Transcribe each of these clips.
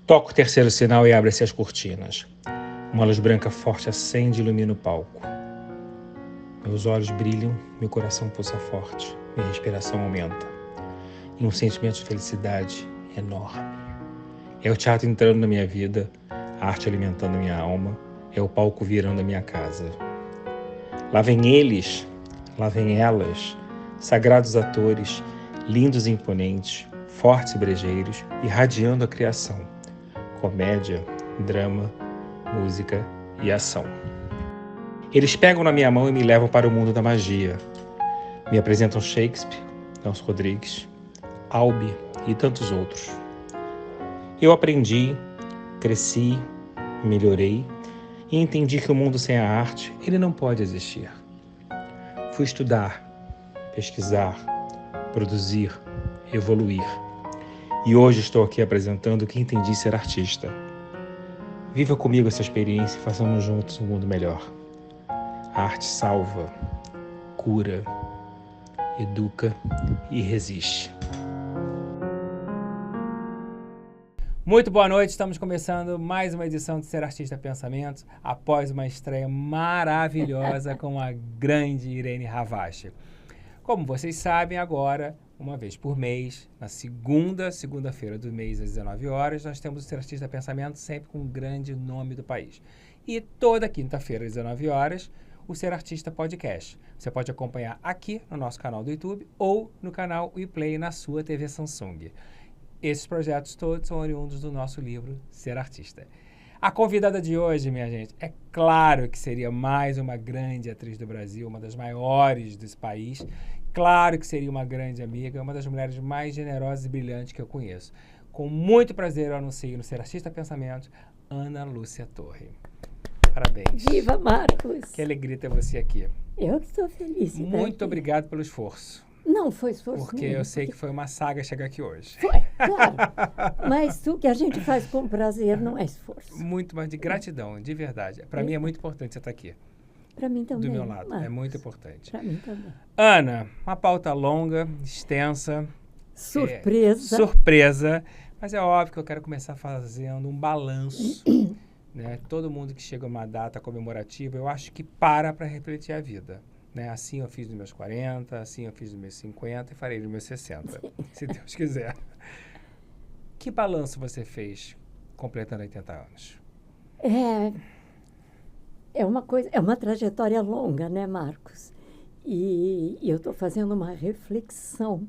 Toco o terceiro sinal e abre-se as cortinas. Uma luz branca forte acende e ilumina o palco. Meus olhos brilham, meu coração pulsa forte, minha respiração aumenta. E um sentimento de felicidade enorme. É o teatro entrando na minha vida, a arte alimentando minha alma, é o palco virando a minha casa. Lá vem eles, lá vem elas, sagrados atores, lindos e imponentes, fortes e brejeiros, irradiando a criação. Comédia, drama, música e ação. Eles pegam na minha mão e me levam para o mundo da magia. Me apresentam Shakespeare, Nelson Rodrigues, Albi e tantos outros. Eu aprendi, cresci, melhorei e entendi que o mundo sem a arte, ele não pode existir. Fui estudar, pesquisar, produzir, evoluir. E hoje estou aqui apresentando o que entendi ser artista. Viva comigo essa experiência e façamos juntos um mundo melhor. A arte salva, cura, educa e resiste. Muito boa noite, estamos começando mais uma edição de Ser Artista Pensamentos, após uma estreia maravilhosa com a grande Irene Ravache. Como vocês sabem, agora, uma vez por mês, na segunda-feira do mês, às 19 horas, nós temos o Ser Artista Pensamento, sempre com um grande nome do país. E toda quinta-feira, às 19 horas, o Ser Artista Podcast. Você pode acompanhar aqui no nosso canal do YouTube ou no canal WePlay na sua TV Samsung. Esses projetos todos são oriundos do nosso livro Ser Artista. A convidada de hoje, minha gente, é claro que seria mais uma grande atriz do Brasil, uma das maiores desse país. Claro que seria uma grande amiga, uma das mulheres mais generosas e brilhantes que eu conheço. Com muito prazer eu anuncio no Ser Artista Pensamento, Ana Lúcia Torre. Parabéns. Viva, Marcos! Que alegria ter você aqui. Eu que estou feliz. Muito obrigado pelo esforço. Não foi esforço porque nenhum, eu sei que foi uma saga chegar aqui hoje. Foi, claro. Mas tudo que a gente faz com prazer não é esforço. Muito mais de gratidão, de verdade. Para mim é muito importante você estar aqui. Para mim também. Do meu lado, Marcos. é muito importante. Para mim também. Ana, uma pauta longa, extensa. Surpresa. Surpresa. Mas é óbvio que eu quero começar fazendo um balanço. Né? Todo mundo que chega a uma data comemorativa, eu acho que para refletir a vida. Né? Assim eu fiz nos meus 40, assim eu fiz nos meus 50 e farei nos meus 60, se Deus quiser. Que balanço você fez completando 80 anos? É uma trajetória longa, né, Marcos? E eu estou fazendo uma reflexão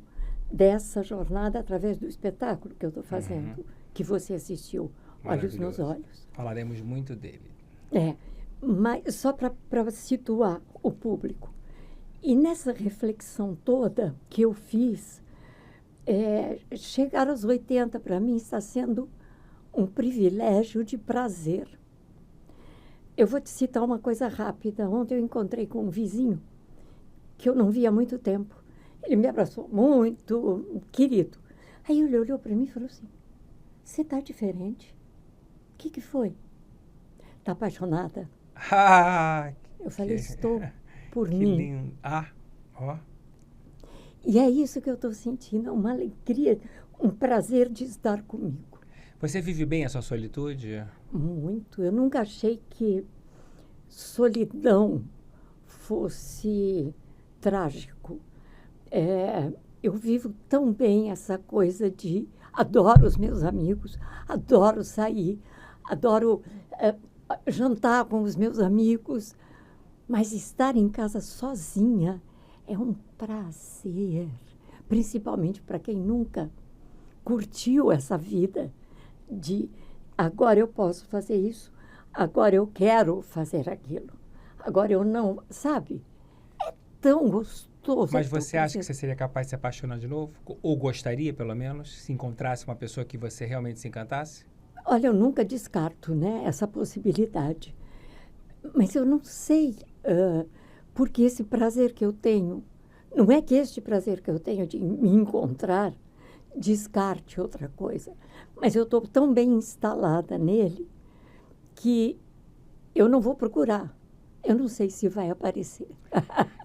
dessa jornada através do espetáculo que eu estou fazendo, que você assistiu, Olhos nos Olhos. Falaremos muito dele. Mas só para situar o público. E nessa reflexão toda que eu fiz, chegar aos 80 para mim está sendo um privilégio de prazer. Eu vou te citar uma coisa rápida. Ontem eu encontrei com um vizinho que eu não via há muito tempo. Ele me abraçou muito, querido. Aí ele olhou para mim e falou assim, você está diferente. O que foi? Está apaixonada? Eu falei, estou por mim. Que lindo. Ó. E é isso que eu estou sentindo, uma alegria, um prazer de estar comigo. Você vive bem a sua solitude? Muito. Eu nunca achei que solidão fosse trágico. Eu vivo tão bem essa coisa de adoro os meus amigos, adoro sair, adoro jantar com os meus amigos, mas estar em casa sozinha é um prazer, principalmente para quem nunca curtiu essa vida de agora eu posso fazer isso, agora eu quero fazer aquilo, agora eu não, sabe? É tão gostoso. Mas você acha que você seria capaz de se apaixonar de novo? Ou gostaria, pelo menos, se encontrasse uma pessoa que você realmente se encantasse? Olha, eu nunca descarto, né, essa possibilidade. Mas eu não sei, porque esse prazer que eu tenho, não é que este prazer que eu tenho de me encontrar descarte outra coisa, mas eu estou tão bem instalada nele que eu não vou procurar eu não sei se vai aparecer.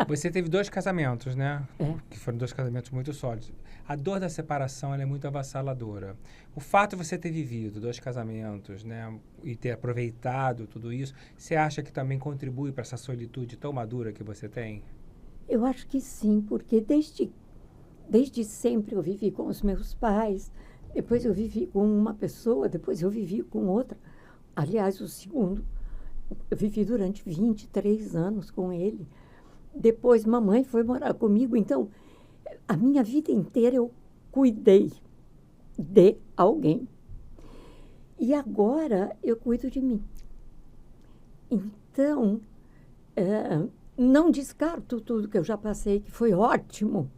Você teve 2 casamentos, né? É. Que foram 2 casamentos muito sólidos. A dor da separação, ela é muito avassaladora. O fato de você ter vivido 2 casamentos, né? E ter aproveitado tudo isso, você acha que também contribui para essa solitude tão madura que você tem? Eu acho que sim, porque desde sempre eu vivi com os meus pais, depois eu vivi com uma pessoa, depois eu vivi com outra. Aliás, o segundo, eu vivi durante 23 anos com ele. Depois mamãe foi morar comigo, então a minha vida inteira eu cuidei de alguém. E agora eu cuido de mim. Então, não descarto tudo que eu já passei, que foi ótimo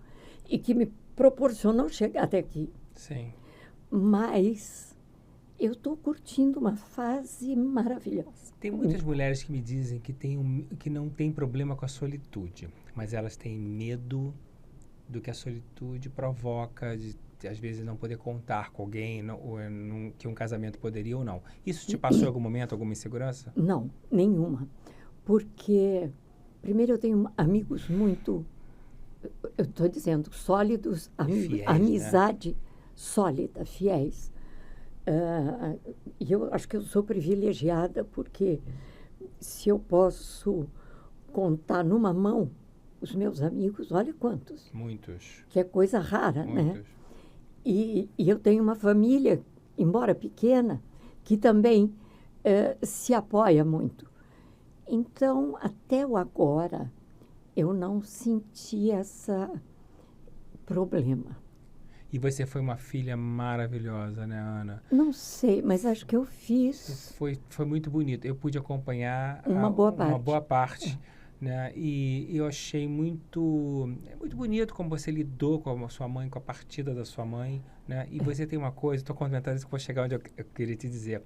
e que me proporcionou chegar até aqui. Sim. Mas eu estou curtindo uma fase maravilhosa. Tem muitas mulheres que me dizem que não tem problema com a solitude, mas elas têm medo do que a solitude provoca, de às vezes não poder contar com alguém, que um casamento poderia ou não. Isso te passou em algum momento, alguma insegurança? Não, nenhuma. Porque, primeiro, eu tenho amigos muito, eu estou dizendo, sólidos, Fiéis, amizade né? sólida, fiéis. E eu acho que eu sou privilegiada porque se eu posso contar numa mão os meus amigos, olha quantos. Muitos. Que é coisa rara, Muitos. né? E eu tenho uma família, embora pequena, que também se apoia muito. Então, até o agora, eu não senti esse problema. E você foi uma filha maravilhosa, né, Ana? Não sei, mas acho que eu fiz Foi muito bonito. Eu pude acompanhar uma boa parte, né? E eu achei muito bonito como você lidou com a sua mãe, com a partida da sua mãe, né? E você tem uma coisa, estou comentando isso que vou chegar onde eu queria te dizer.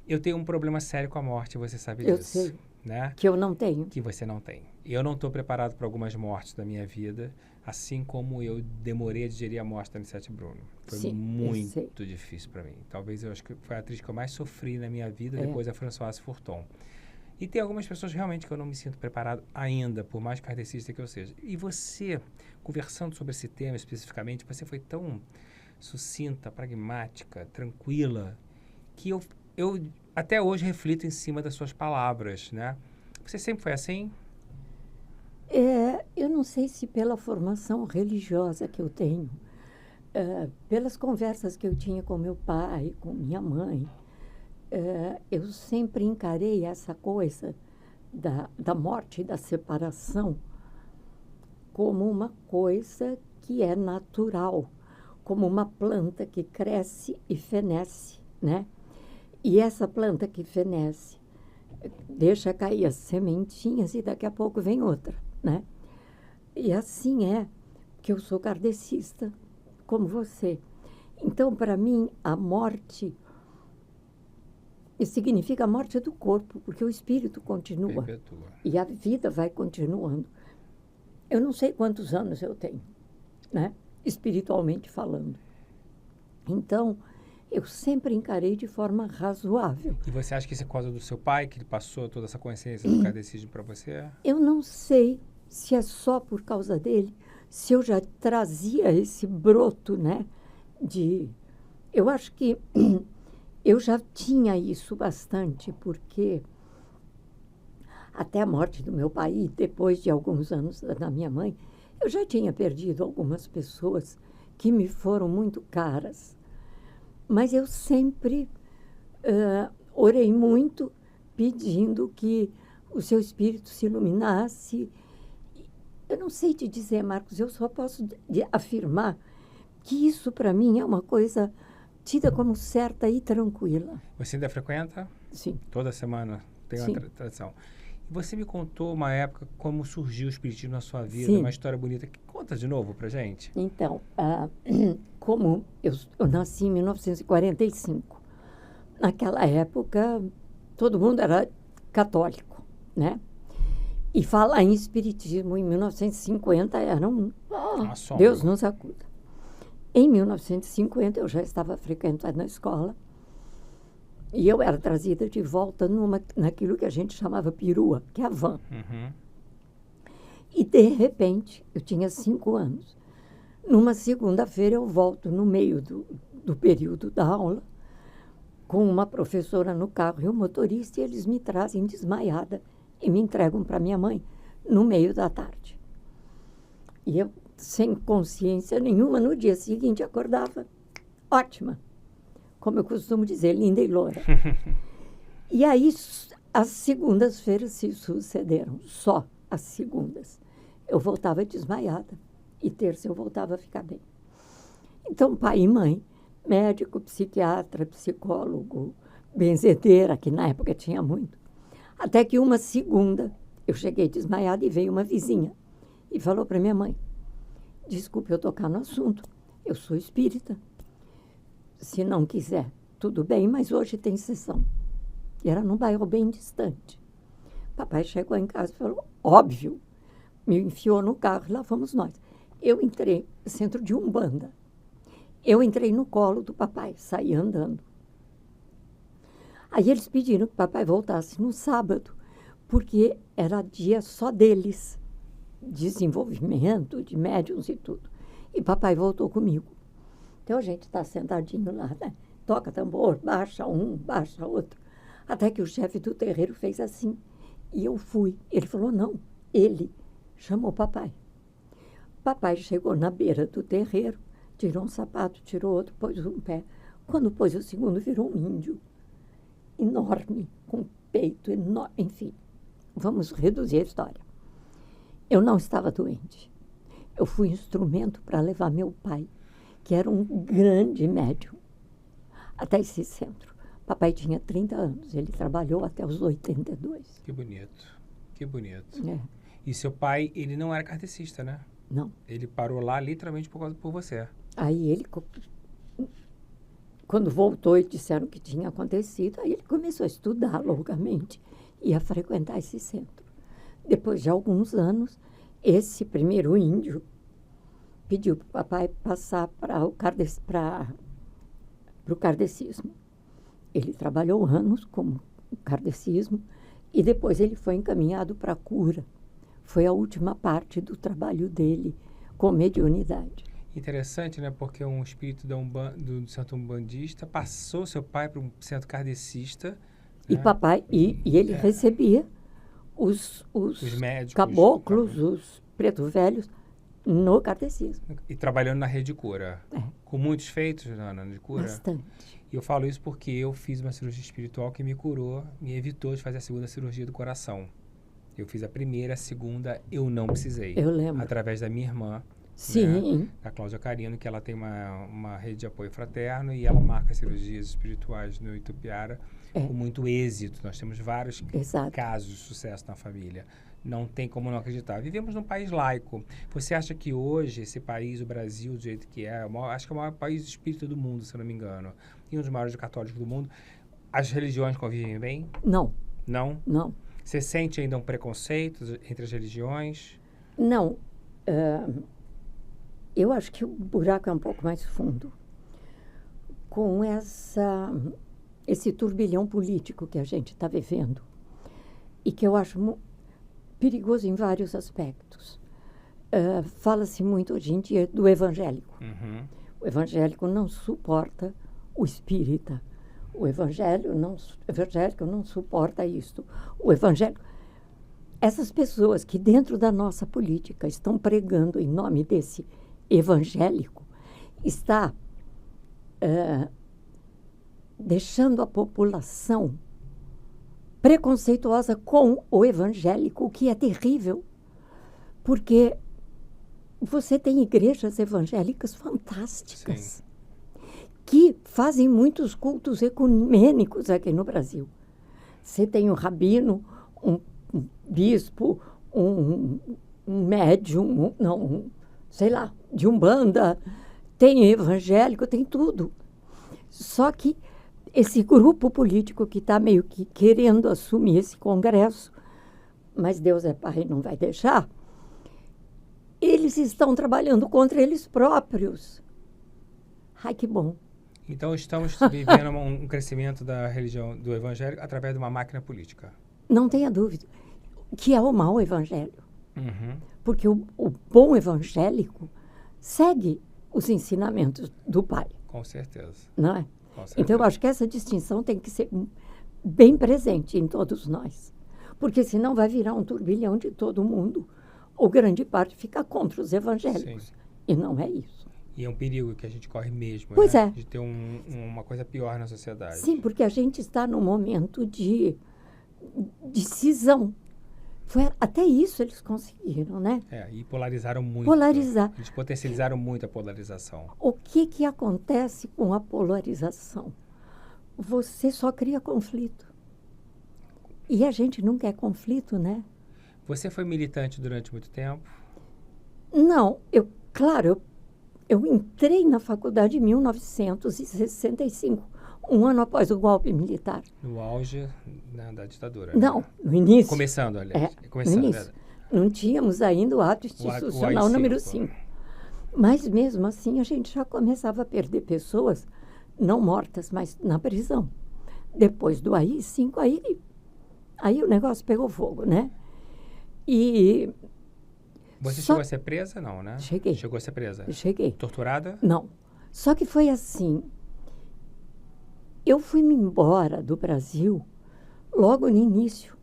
Eu tenho um problema sério com a morte, você sabe Eu disso. sei. Né? Que eu não tenho. Que você não tem. Eu não estou preparado para algumas mortes da minha vida, assim como eu demorei a digerir a morte da Anissete Bruno. Foi Sim, muito difícil para mim. Talvez eu acho que foi a atriz que eu mais sofri na minha vida, depois da Françoise Furton. E tem algumas pessoas realmente que eu não me sinto preparado ainda, por mais kardecista que eu seja. E você, conversando sobre esse tema especificamente, você foi tão sucinta, pragmática, tranquila, que eu até hoje reflito em cima das suas palavras, né? Você sempre foi assim? Eu não sei se pela formação religiosa que eu tenho, pelas conversas que eu tinha com meu pai, com minha mãe, eu sempre encarei essa coisa da morte e da separação como uma coisa que é natural, como uma planta que cresce e fenece, né? E essa planta que fenece deixa cair as sementinhas e daqui a pouco vem outra, né? E assim é que eu sou kardecista, como você. Então, para mim, a morte significa a morte do corpo, porque o espírito continua. Perpetua. E a vida vai continuando. Eu não sei quantos anos eu tenho, né? Espiritualmente falando. Então, eu sempre encarei de forma razoável. E você acha que isso é por causa do seu pai, que ele passou toda essa consciência do kardecismo para você? Eu não sei se é só por causa dele, se eu já trazia esse broto, né? Eu acho que eu já tinha isso bastante, porque até a morte do meu pai, e depois de alguns anos da minha mãe, eu já tinha perdido algumas pessoas que me foram muito caras. Mas eu sempre orei muito, pedindo que o seu espírito se iluminasse. Eu não sei te dizer, Marcos, eu só posso afirmar que isso, para mim, é uma coisa tida como certa e tranquila. Você ainda frequenta? Sim. Toda semana tem uma tradição. E você me contou uma época como surgiu o espiritismo na sua vida, Sim. Uma história bonita. Conta de novo pra gente. Então, como eu nasci em 1945, naquela época todo mundo era católico, né? E falar em espiritismo em 1950 era Deus nos acuda. Em 1950 eu já estava frequentando a escola E eu era trazida de volta naquilo que a gente chamava perua, que é a van. Uhum. E, de repente, eu tinha 5 anos. Numa segunda-feira, eu volto no meio do período da aula, com uma professora no carro e o motorista, e eles me trazem desmaiada e me entregam para minha mãe no meio da tarde. E eu, sem consciência nenhuma, no dia seguinte acordava ótima, como eu costumo dizer, linda e loura. E aí as segundas-feiras se sucederam, só as segundas. Eu voltava desmaiada e terça eu voltava a ficar bem. Então, pai e mãe, médico, psiquiatra, psicólogo, benzedeira, que na época tinha muito. Até que uma segunda, eu cheguei desmaiada e veio uma vizinha e falou para minha mãe: desculpe eu tocar no assunto, eu sou espírita. Se não quiser, tudo bem, mas hoje tem sessão. E era num bairro bem distante. Papai chegou em casa e falou: óbvio. Me enfiou no carro e lá fomos nós. Eu entrei no centro de Umbanda. Eu entrei no colo do papai, saí andando. Aí eles pediram que o papai voltasse no sábado, porque era dia só deles, desenvolvimento, de médiuns e tudo. E papai voltou comigo. Então a gente está sentadinho lá, né? Toca tambor, baixa um, baixa outro. Até que o chefe do terreiro fez assim. E eu fui. Ele falou: não, ele chamou papai. Papai chegou na beira do terreiro, tirou um sapato, tirou outro, pôs um pé. Quando pôs o segundo, virou um índio. Enorme, com peito enorme, enfim. Vamos reduzir a história. Eu não estava doente. Eu fui instrumento para levar meu pai, que era um grande médium, até esse centro. Papai tinha 30 anos, ele trabalhou até os 82. Que bonito, que bonito. É. E seu pai, ele não era kardecista, né? Não. Ele parou lá literalmente por você. Aí ele, quando voltou e disseram que tinha acontecido, aí ele começou a estudar loucamente e a frequentar esse centro. Depois de alguns anos, esse primeiro índio pediu para o papai passar para o kardecismo. Ele trabalhou anos com o kardecismo e depois ele foi encaminhado para a cura. Foi a última parte do trabalho dele com mediunidade. Interessante, né? Porque um espírito do centro umbandista passou seu pai para um centro kardecista. E né? papai, e ele recebia os médicos, caboclos, os preto velhos, no kardecismo. E trabalhando na rede de cura. É. Com muitos feitos na de cura. Bastante. E eu falo isso porque eu fiz uma cirurgia espiritual que me curou, me evitou de fazer a segunda cirurgia do coração. Eu fiz a primeira, a segunda eu não precisei. Eu lembro. Através da minha irmã. Sim. Né, a Cláudia Carino, que ela tem uma rede de apoio fraterno e ela marca cirurgias espirituais no Itupiara com muito êxito. Nós temos vários casos de sucesso na família. Não tem como não acreditar. Vivemos num país laico. Você acha que hoje esse país, o Brasil, do jeito que é, acho que é o maior país espírita do mundo, se eu não me engano, e um dos maiores católicos do mundo, as religiões convivem bem? Não. Não? Não. Você sente ainda um preconceito entre as religiões? Não. Eu acho que o buraco é um pouco mais fundo. Com esse turbilhão político que a gente está vivendo e que eu acho perigoso em vários aspectos. Fala-se muito hoje em dia do evangélico. Uhum. O evangélico não suporta o espírita. O evangélico não suporta isto. O evangélico... Essas pessoas que dentro da nossa política estão pregando em nome desse evangélico está deixando a população preconceituosa com o evangélico, o que é terrível, porque você tem igrejas evangélicas fantásticas. Sim. Que fazem muitos cultos ecumênicos aqui no Brasil. Você tem um rabino, um bispo, um médium, sei lá, de Umbanda, tem evangélico, tem tudo. Só que esse grupo político que está meio que querendo assumir esse congresso, mas Deus é pai e não vai deixar, eles estão trabalhando contra eles próprios. Ai, que bom. Então estamos vivendo um crescimento da religião, do evangelho, através de uma máquina política. Não tenha dúvida. Que é o mau evangelho. Uhum. Porque o bom evangélico segue os ensinamentos do Pai. Com certeza. Não é? Com certeza. Então, eu acho que essa distinção tem que ser bem presente em todos nós. Porque senão vai virar um turbilhão de todo mundo, ou grande parte fica contra os evangélicos. Sim. E não é isso. E é um perigo que a gente corre mesmo, Pois né? é. De ter uma coisa pior na sociedade. Sim, porque a gente está num momento de cisão. Até isso eles conseguiram, né? E polarizaram muito. Polarizar. Eles potencializaram muito a polarização. O que acontece com a polarização? Você só cria conflito. E a gente não quer conflito, né? Você foi militante durante muito tempo? Não, claro, eu entrei na faculdade em 1965, um ano após o golpe militar. No auge da ditadura. Não, né? No início. Começando, aliás. No início. Não tínhamos ainda o ato institucional número 5. Mas mesmo assim a gente já começava a perder pessoas, não mortas, mas na prisão. Depois do AI-5, aí o negócio pegou fogo, né? E... Você chegou a ser presa, não, né? Cheguei. Chegou a ser presa? Cheguei. Torturada? Não. Só que foi assim. Eu fui-me embora do Brasil logo no início,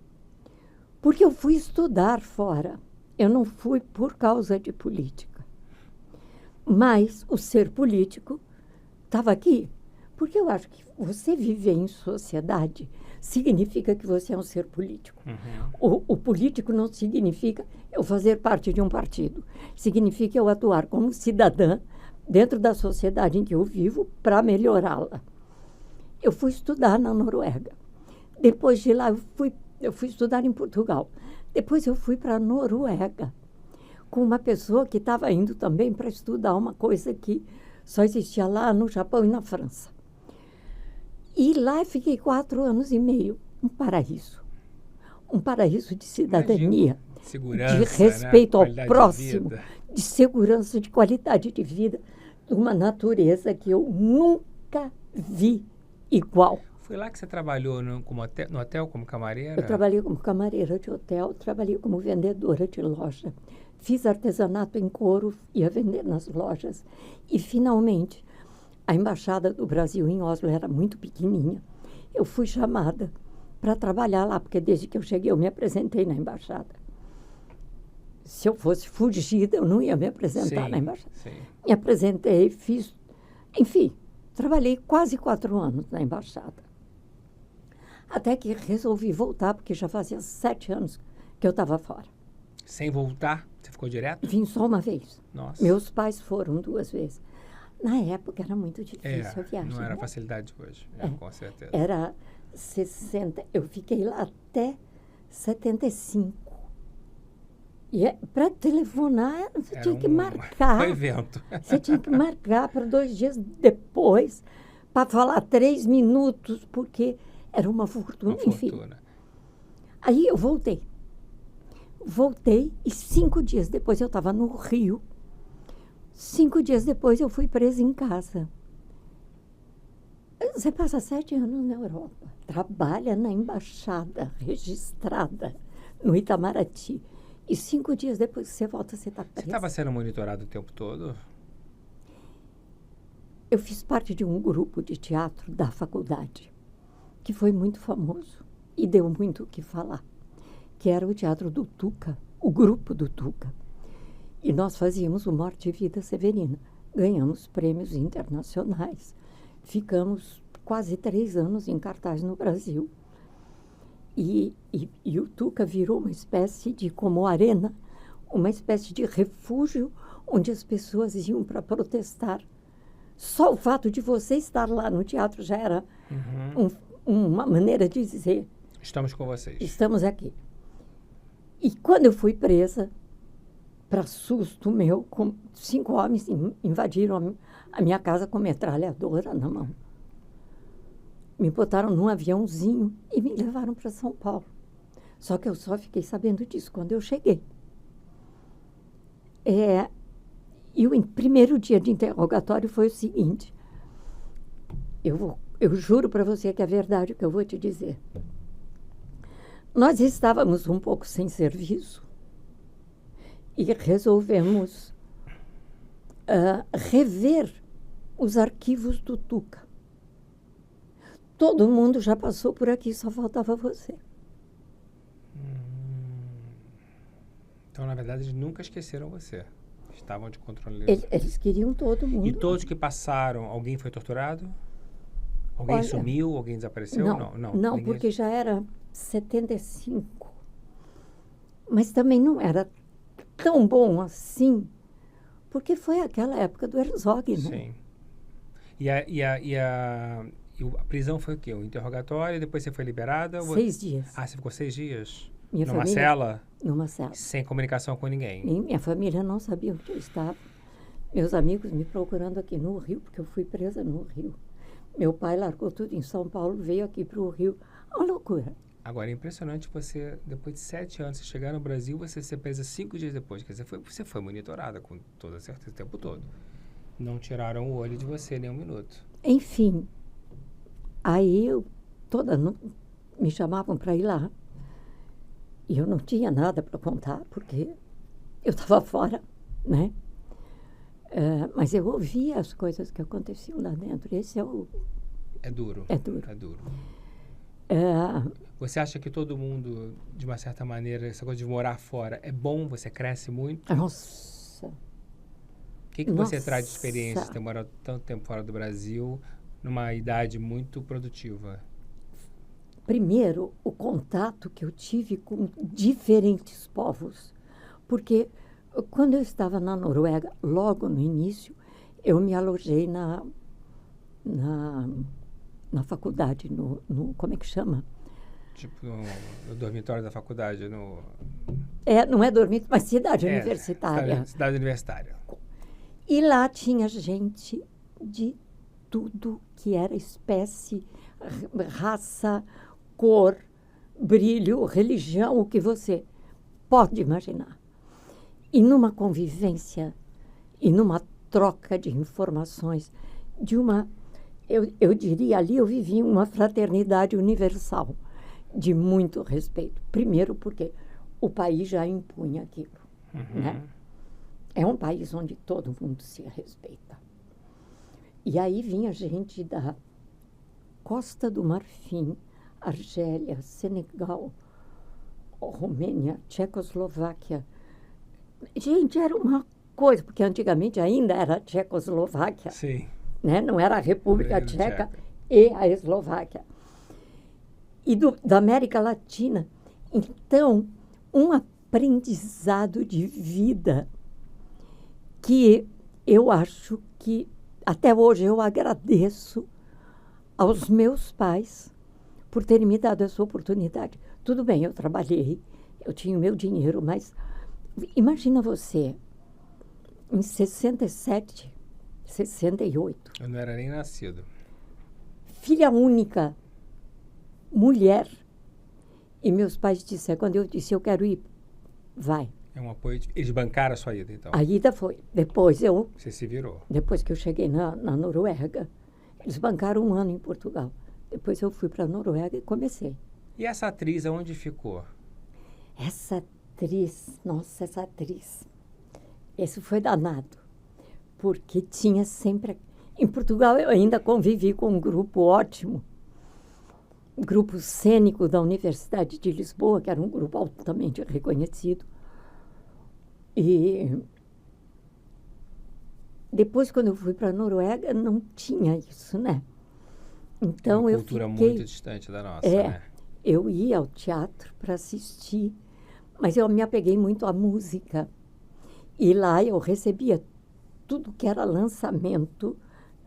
porque eu fui estudar fora. Eu não fui por causa de política. Mas o ser político estava aqui. Porque eu acho que você viver em sociedade significa que você é um ser político. Uhum. O político não significa eu fazer parte de um partido. Significa eu atuar como cidadã dentro da sociedade em que eu vivo para melhorá-la. Eu fui estudar na Noruega. Depois de lá, eu fui estudar em Portugal. Depois eu fui para a Noruega com uma pessoa que estava indo também para estudar uma coisa que só existia lá no Japão e na França. E lá fiquei 4 anos e meio. Um paraíso. Um paraíso de cidadania. Segurança, de respeito, né? Ao próximo, de segurança, de qualidade de vida, de uma natureza que eu nunca vi igual. Foi lá que você trabalhou no hotel como camareira? Eu trabalhei como camareira de hotel, trabalhei como vendedora de loja. Fiz artesanato em couro, ia vender nas lojas. E, finalmente, a Embaixada do Brasil em Oslo era muito pequenininha. Eu fui chamada para trabalhar lá, porque desde que eu cheguei eu me apresentei na Embaixada. Se eu fosse fugida, eu não ia me apresentar na Embaixada. Sim. Me apresentei, fiz... Enfim, trabalhei quase 4 anos na Embaixada. Até que resolvi voltar, porque já fazia 7 anos que eu estava fora. Sem voltar? Você ficou direto? Vim só uma vez. Nossa. Meus pais foram 2 vezes. Na época era muito difícil a viagem. Não era né? facilidade de hoje, com certeza. Era 60... Eu fiquei lá até 75. E para telefonar, você tinha que marcar. Um evento. Você tinha que marcar para 2 dias depois, para falar 3 minutos, porque era uma fortuna. Enfim. Aí eu voltei. Voltei e 5 dias depois eu estava no Rio. 5 dias depois eu fui presa em casa. Você passa 7 anos na Europa, trabalha na embaixada registrada no Itamaraty. E 5 dias depois que você volta, você está presa. Você estava sendo monitorado o tempo todo? Eu fiz parte de um grupo de teatro da faculdade, que foi muito famoso e deu muito o que falar, que era o Teatro do Tuca, o grupo do Tuca. E nós fazíamos o Morte e Vida Severina. Ganhamos prêmios internacionais. Ficamos quase 3 anos em cartaz no Brasil. E o Tuca virou uma espécie de, como arena, uma espécie de refúgio onde as pessoas iam para protestar. Só o fato de você estar lá no teatro já era uma maneira de dizer... Estamos com vocês. Estamos aqui. E quando eu fui presa, para susto meu, 5 homens invadiram a minha casa com metralhadora na mão. Me botaram num aviãozinho e me levaram para São Paulo. Só que eu só fiquei sabendo disso quando eu cheguei. E o primeiro dia de interrogatório foi o seguinte. Eu juro para você que é verdade o que eu vou te dizer. Nós estávamos um pouco sem serviço e resolvemos rever os arquivos do Tuca. Todo mundo já passou por aqui, só faltava você. Então, na verdade, eles nunca esqueceram você. Estavam de controle. Eles queriam todo mundo. E todos que passaram, alguém foi torturado? Alguém Olha, sumiu? Alguém desapareceu? Não, ninguém... porque já era 75. Mas também não era tão bom assim, porque foi aquela época do Herzog, né? Sim. E a prisão foi o quê? Um interrogatório e depois você foi liberada? 6 dias. Ah, você ficou 6 dias? Minha Numa família, cela? Numa cela. Sem comunicação com ninguém? E minha família não sabia onde eu estava. Meus amigos me procurando aqui no Rio, porque eu fui presa no Rio. Meu pai largou tudo em São Paulo, veio aqui para o Rio. Uma loucura. Agora, é impressionante você, depois de 7 anos, você chegar no Brasil, você ser presa 5 dias depois. Quer dizer, você foi monitorada com toda certeza o tempo todo. Não tiraram o olho de você nem um minuto. Enfim, aí me chamavam para ir lá. E eu não tinha nada para contar, porque eu estava fora, né? Mas eu ouvia as coisas que aconteciam lá dentro. Esse é o... É duro. É duro. É duro. Você acha que todo mundo, de uma certa maneira, essa coisa de morar fora, é bom? Você cresce muito? Nossa! O que você traz de experiência de ter morado tanto tempo fora do Brasil, numa idade muito produtiva? Primeiro, o contato que eu tive com diferentes povos. Porque quando eu estava na Noruega, logo no início, eu me alojei na faculdade, como é que chama? Tipo, no dormitório da faculdade, no... Não é dormitório, mas cidade universitária. Cidade universitária. E lá tinha gente de tudo que era espécie, raça, cor, brilho, religião, o que você pode imaginar. E numa convivência, e numa troca de informações, eu diria ali, eu vivi uma fraternidade universal, de muito respeito. Primeiro porque o país já impunha aquilo, né? É um país onde todo mundo se respeita. E aí vinha gente da Costa do Marfim, Argélia, Senegal, Romênia, Tchecoslováquia. Gente, era uma coisa, porque antigamente ainda era a Tchecoslováquia. Sim. Né? Não era a República Tcheca e a Eslováquia. E da América Latina. Então, um aprendizado de vida que eu acho que até hoje eu agradeço aos meus pais por terem me dado essa oportunidade. Tudo bem, eu trabalhei, eu tinha o meu dinheiro, mas imagina você, em 67, 68. Eu não era nem nascido. Filha única, mulher. E meus pais disseram, quando eu disse, eu quero ir, vai. É um apoio. Eles bancaram a sua ida, então? A ida foi. Você se virou? Depois que eu cheguei na Noruega, eles bancaram 1 ano em Portugal. Depois eu fui para a Noruega e comecei. E essa atriz, aonde ficou? Essa atriz, esse foi danado. Porque tinha sempre... Em Portugal eu ainda convivi com um grupo ótimo, um grupo cênico da Universidade de Lisboa, que era um grupo altamente reconhecido. E depois, quando eu fui para a Noruega, não tinha isso, né? Então uma cultura muito distante da nossa, né? Eu ia ao teatro para assistir, mas eu me apeguei muito à música. E lá eu recebia tudo que era lançamento,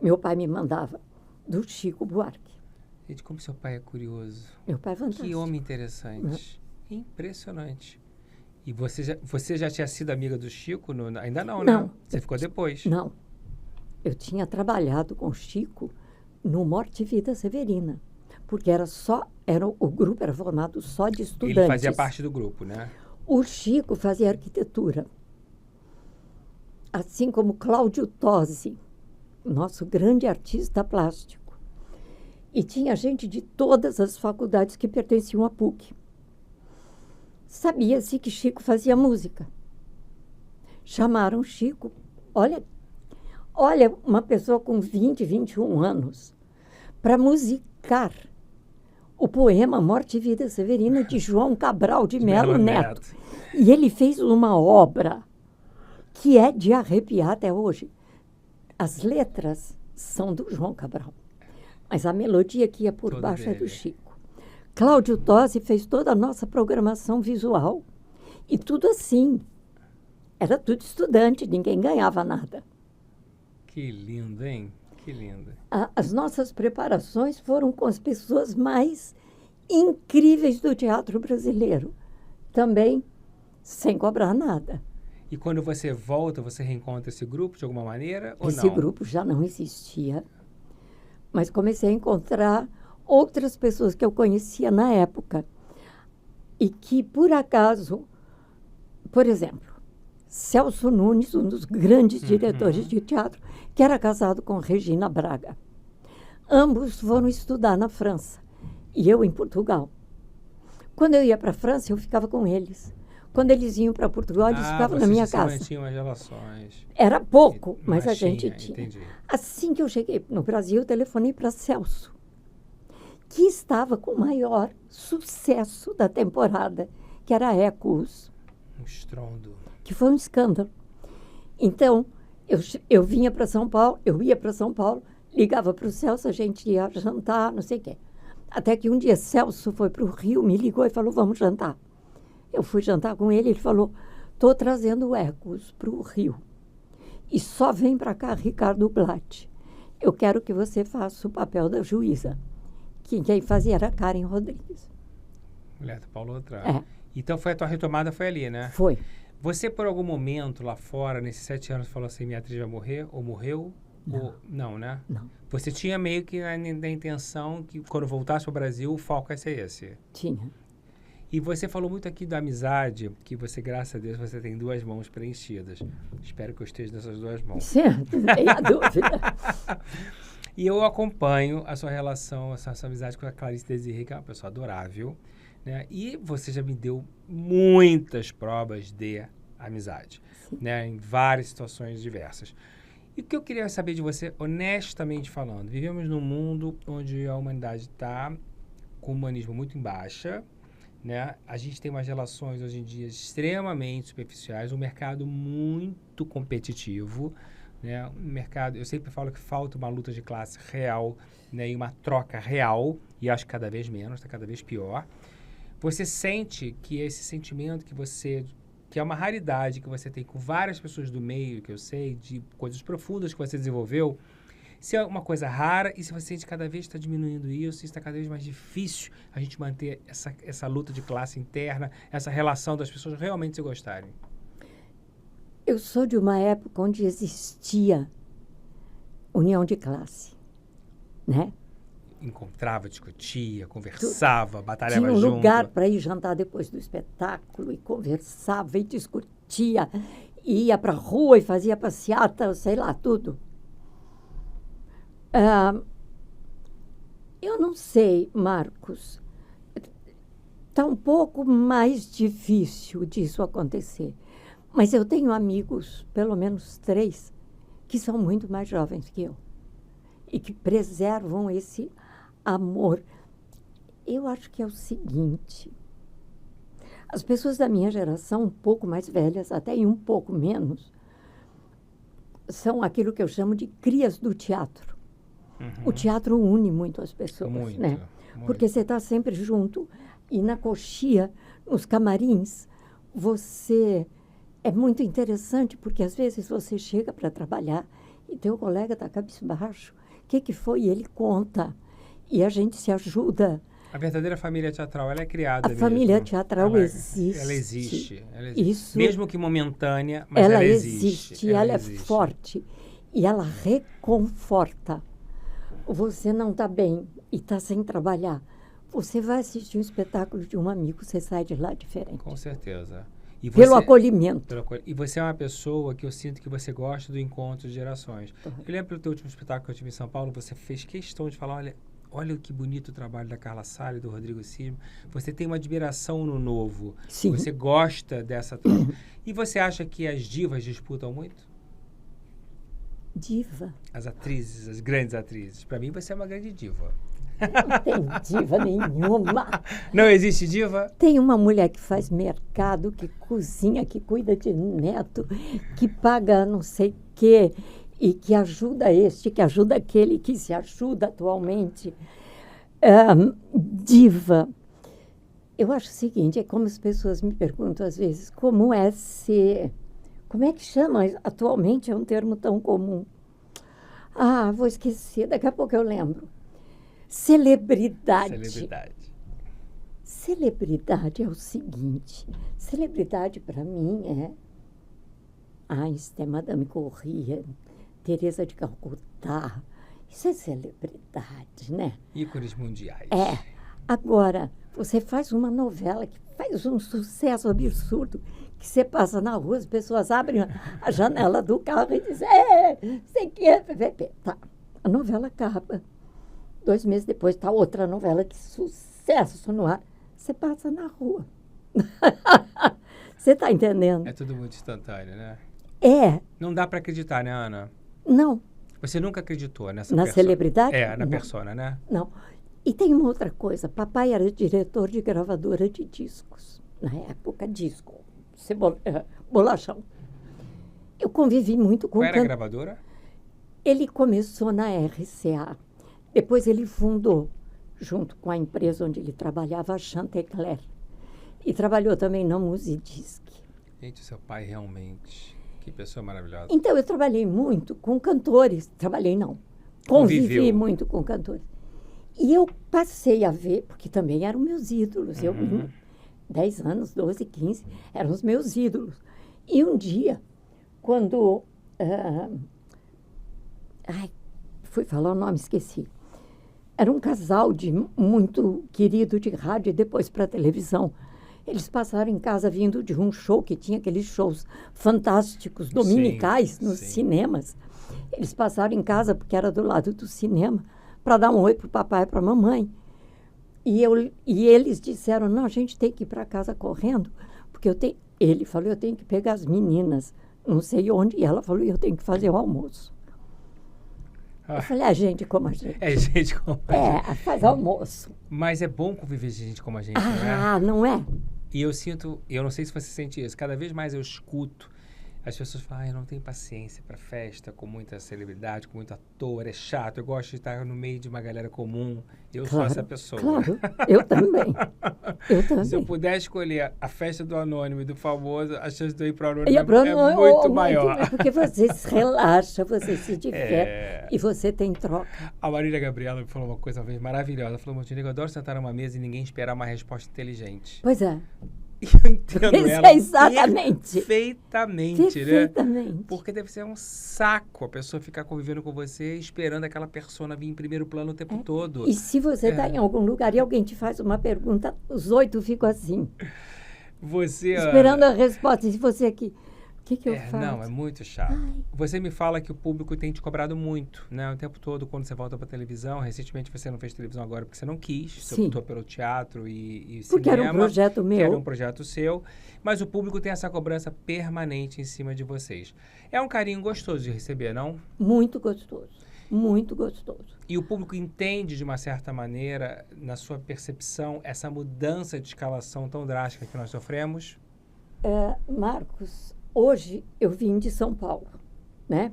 meu pai me mandava, do Chico Buarque. Gente, como seu pai é curioso. Meu pai é fantástico. Que homem interessante. Impressionante. E você já tinha sido amiga do Chico? Ainda não, né? Não. Você ficou depois? Não. Eu tinha trabalhado com o Chico no Morte e Vida Severina, porque o grupo era formado só de estudantes. Ele fazia parte do grupo, né? O Chico fazia arquitetura. Assim como Cláudio Tosi, nosso grande artista plástico. E tinha gente de todas as faculdades que pertenciam à PUC. Sabia-se que Chico fazia música. Chamaram Chico, olha, uma pessoa com 20, 21 anos, para musicar o poema Morte e Vida Severina de João Cabral de Melo Neto. E ele fez uma obra que é de arrepiar até hoje. As letras são do João Cabral, mas a melodia que ia por Toda baixo dele. é do Chico. Cláudio Tosi fez toda a nossa programação visual. E tudo assim. Era tudo estudante, ninguém ganhava nada. Que lindo, hein? Que lindo. As nossas preparações foram com as pessoas mais incríveis do teatro brasileiro. Também sem cobrar nada. E quando você volta, você reencontra esse grupo de alguma maneira ou não? Esse grupo já não existia. Mas comecei a encontrar outras pessoas que eu conhecia na época. E que, por acaso, por exemplo, Celso Nunes, um dos grandes diretores de teatro, que era casado com Regina Braga. Ambos foram estudar na França e eu em Portugal. Quando eu ia para a França, eu ficava com eles. Quando eles iam para Portugal, eles ficavam na minha casa. Tinham as relações. Era pouco, mas a gente tinha. Entendi. Assim que eu cheguei no Brasil, eu telefonei para Celso, que estava com o maior sucesso da temporada, que era Ecos. Um estrondo. Que foi um escândalo. Então, eu vinha para São Paulo, eu ia para São Paulo, ligava para o Celso, a gente ia jantar, não sei o quê. Até que um dia Celso foi para o Rio, me ligou e falou, vamos jantar. Eu fui jantar com ele, ele falou, estou trazendo Ecos para o Rio. E só vem para cá Ricardo Blatt. Eu quero que você faça o papel da juíza. Que quem fazia era Karen Rodrigues. Mulher do Paulo Otran. É. Então, a tua retomada foi ali, né? Foi. Você, por algum momento lá fora, nesses 7 anos, falou assim, minha atriz vai morrer, ou morreu? Não. Ou... Não, né? Não. Você tinha meio que a intenção que, quando voltasse ao Brasil, o foco ia ser esse. Tinha. E você falou muito aqui da amizade, que você, graças a Deus, você tem 2 mãos preenchidas. Espero que eu esteja nessas 2 mãos. Certo, não tem a dúvida. E eu acompanho a sua relação, a sua amizade com a Clarice Desiré, que é uma pessoa adorável, né? E você já me deu muitas provas de amizade, né? Em várias situações diversas. E o que eu queria saber de você, honestamente falando, vivemos num mundo onde a humanidade está com o humanismo muito em baixa, né? A gente tem umas relações hoje em dia extremamente superficiais, um mercado muito competitivo, né? Um mercado, eu sempre falo que falta uma luta de classe real, né? E uma troca real, e acho que cada vez menos, está cada vez pior. Você sente que esse sentimento que é uma raridade que você tem com várias pessoas do meio, que eu sei, de coisas profundas que você desenvolveu, se é uma coisa rara e se você sente que cada vez está diminuindo isso, está cada vez mais difícil a gente manter essa luta de classe interna, essa relação das pessoas realmente se gostarem. Eu sou de uma época onde existia união de classe, né? Encontrava, discutia, conversava, batalhava junto. Tinha um junto. lugar para ir jantar depois do espetáculo e conversava e discutia, e ia para a rua e fazia passeata, sei lá, tudo. Eu não sei, Marcos. Está um pouco mais difícil disso acontecer. Mas eu tenho amigos, pelo menos 3, que são muito mais jovens que eu. E que preservam esse amor. Eu acho que é o seguinte. As pessoas da minha geração, um pouco mais velhas, até e um pouco menos, são aquilo que eu chamo de crias do teatro. O teatro une muito as pessoas, muito, né? muito. Porque você está sempre junto e na coxia, nos camarins, você... É muito interessante porque às vezes você chega para trabalhar e teu colega está cabisbaixo. O que foi? E ele conta. E a gente se ajuda. A verdadeira família teatral, ela é criada mesmo. A família teatral existe. Ela existe. Isso, mesmo que momentânea, mas ela existe. Ela é forte. E ela reconforta. Você não está bem e está sem trabalhar. Você vai assistir um espetáculo de um amigo, você sai de lá diferente. Com certeza. E pelo acolhimento. E você é uma pessoa que eu sinto que você gosta do encontro de gerações. Eu lembro do teu último espetáculo que eu tive em São Paulo, você fez questão de falar, olha que bonito o trabalho da Carla Sala e do Rodrigo Cisma. Você tem uma admiração no novo. Sim. Você gosta dessa troca. E você acha que as divas disputam muito? Diva? As atrizes, as grandes atrizes. Para mim, você é uma grande diva. Não tem diva nenhuma. Não existe diva? Tem uma mulher que faz mercado, que cozinha, que cuida de neto, que paga não sei o quê, e que ajuda este, que ajuda aquele, que se ajuda atualmente. Diva. Eu acho o seguinte, é como as pessoas me perguntam às vezes, como é que chama atualmente? É um termo tão comum. Ah, vou esquecer, daqui a pouco eu lembro. Celebridade. Celebridade é o seguinte, celebridade para mim é Einstein, Madame Curie, Teresa de Calcutá. Isso é celebridade, né? Ícones mundiais. Agora, você faz uma novela que faz um sucesso absurdo, que você passa na rua, as pessoas abrem a janela do carro e dizem, você quer? Tá, a novela acaba. 2 meses depois está outra novela de sucesso no ar. Você passa na rua. Você está entendendo? É tudo muito instantâneo, né? É. Não dá para acreditar, né, Ana? Não. Você nunca acreditou nessa Na celebridade? Na persona, né? Não. E tem uma outra coisa. Papai era diretor de gravadora de discos. Na época, disco. Bolachão. Eu convivi muito com... Qual era a gravadora? Ele começou na RCA. Depois ele fundou, junto com a empresa onde ele trabalhava, a Chantecler. E trabalhou também na Musidisc. Gente, seu pai realmente... Que pessoa maravilhosa. Então, eu trabalhei muito com cantores. Convivi muito com cantores. E eu passei a ver, porque também eram meus ídolos. Eu, 10 anos, 12, 15, eram os meus ídolos. E um dia, quando... fui falar o nome, esqueci. Era um casal muito querido de rádio e depois para televisão. Eles passaram em casa vindo de um show que tinha aqueles shows fantásticos, dominicais, nos cinemas. Eles passaram em casa, porque era do lado do cinema, para dar um oi para o papai e para a mamãe. E eles disseram, não, a gente tem que ir para casa correndo, porque ele falou, eu tenho que pegar as meninas, não sei onde, e ela falou, eu tenho que fazer o almoço. Eu falei, gente como a gente. É gente como a gente. Faz almoço. Mas é bom conviver de gente como a gente, né? Não é? E eu não sei se você sente isso, cada vez mais eu escuto as pessoas falam, eu não tenho paciência para festa com muita celebridade, com muito ator, é chato, eu gosto de estar no meio de uma galera comum, sou essa pessoa. Claro, eu também. Se eu puder escolher a festa do anônimo e do famoso, a chance de eu ir para o anônimo é muito maior. Porque você se relaxa, você se diverte e você tem troca. A Marília Gabriela me falou uma coisa uma vez maravilhosa, ela falou, Montenegro, eu adoro sentar numa mesa e ninguém esperar uma resposta inteligente. Pois é. Eu entendo ela exatamente. Perfeitamente, né? Porque deve ser um saco a pessoa ficar convivendo com você esperando aquela persona vir em primeiro plano o tempo todo. E se você está em algum lugar e alguém te faz uma pergunta, os 8 ficam assim. Esperando a resposta. E se você aqui... O que eu faço? Não, é muito chato. Você me fala que o público tem te cobrado muito, né? O tempo todo, quando você volta para televisão. Recentemente você não fez televisão agora porque você não quis. Você optou pelo teatro e cinema. Porque era um projeto meu. Era um projeto seu. Mas o público tem essa cobrança permanente em cima de vocês. É um carinho gostoso de receber, não? Muito gostoso. Muito gostoso. E o público entende, de uma certa maneira, na sua percepção, essa mudança de escalação tão drástica que nós sofremos? Marcos... Hoje, eu vim de São Paulo, né?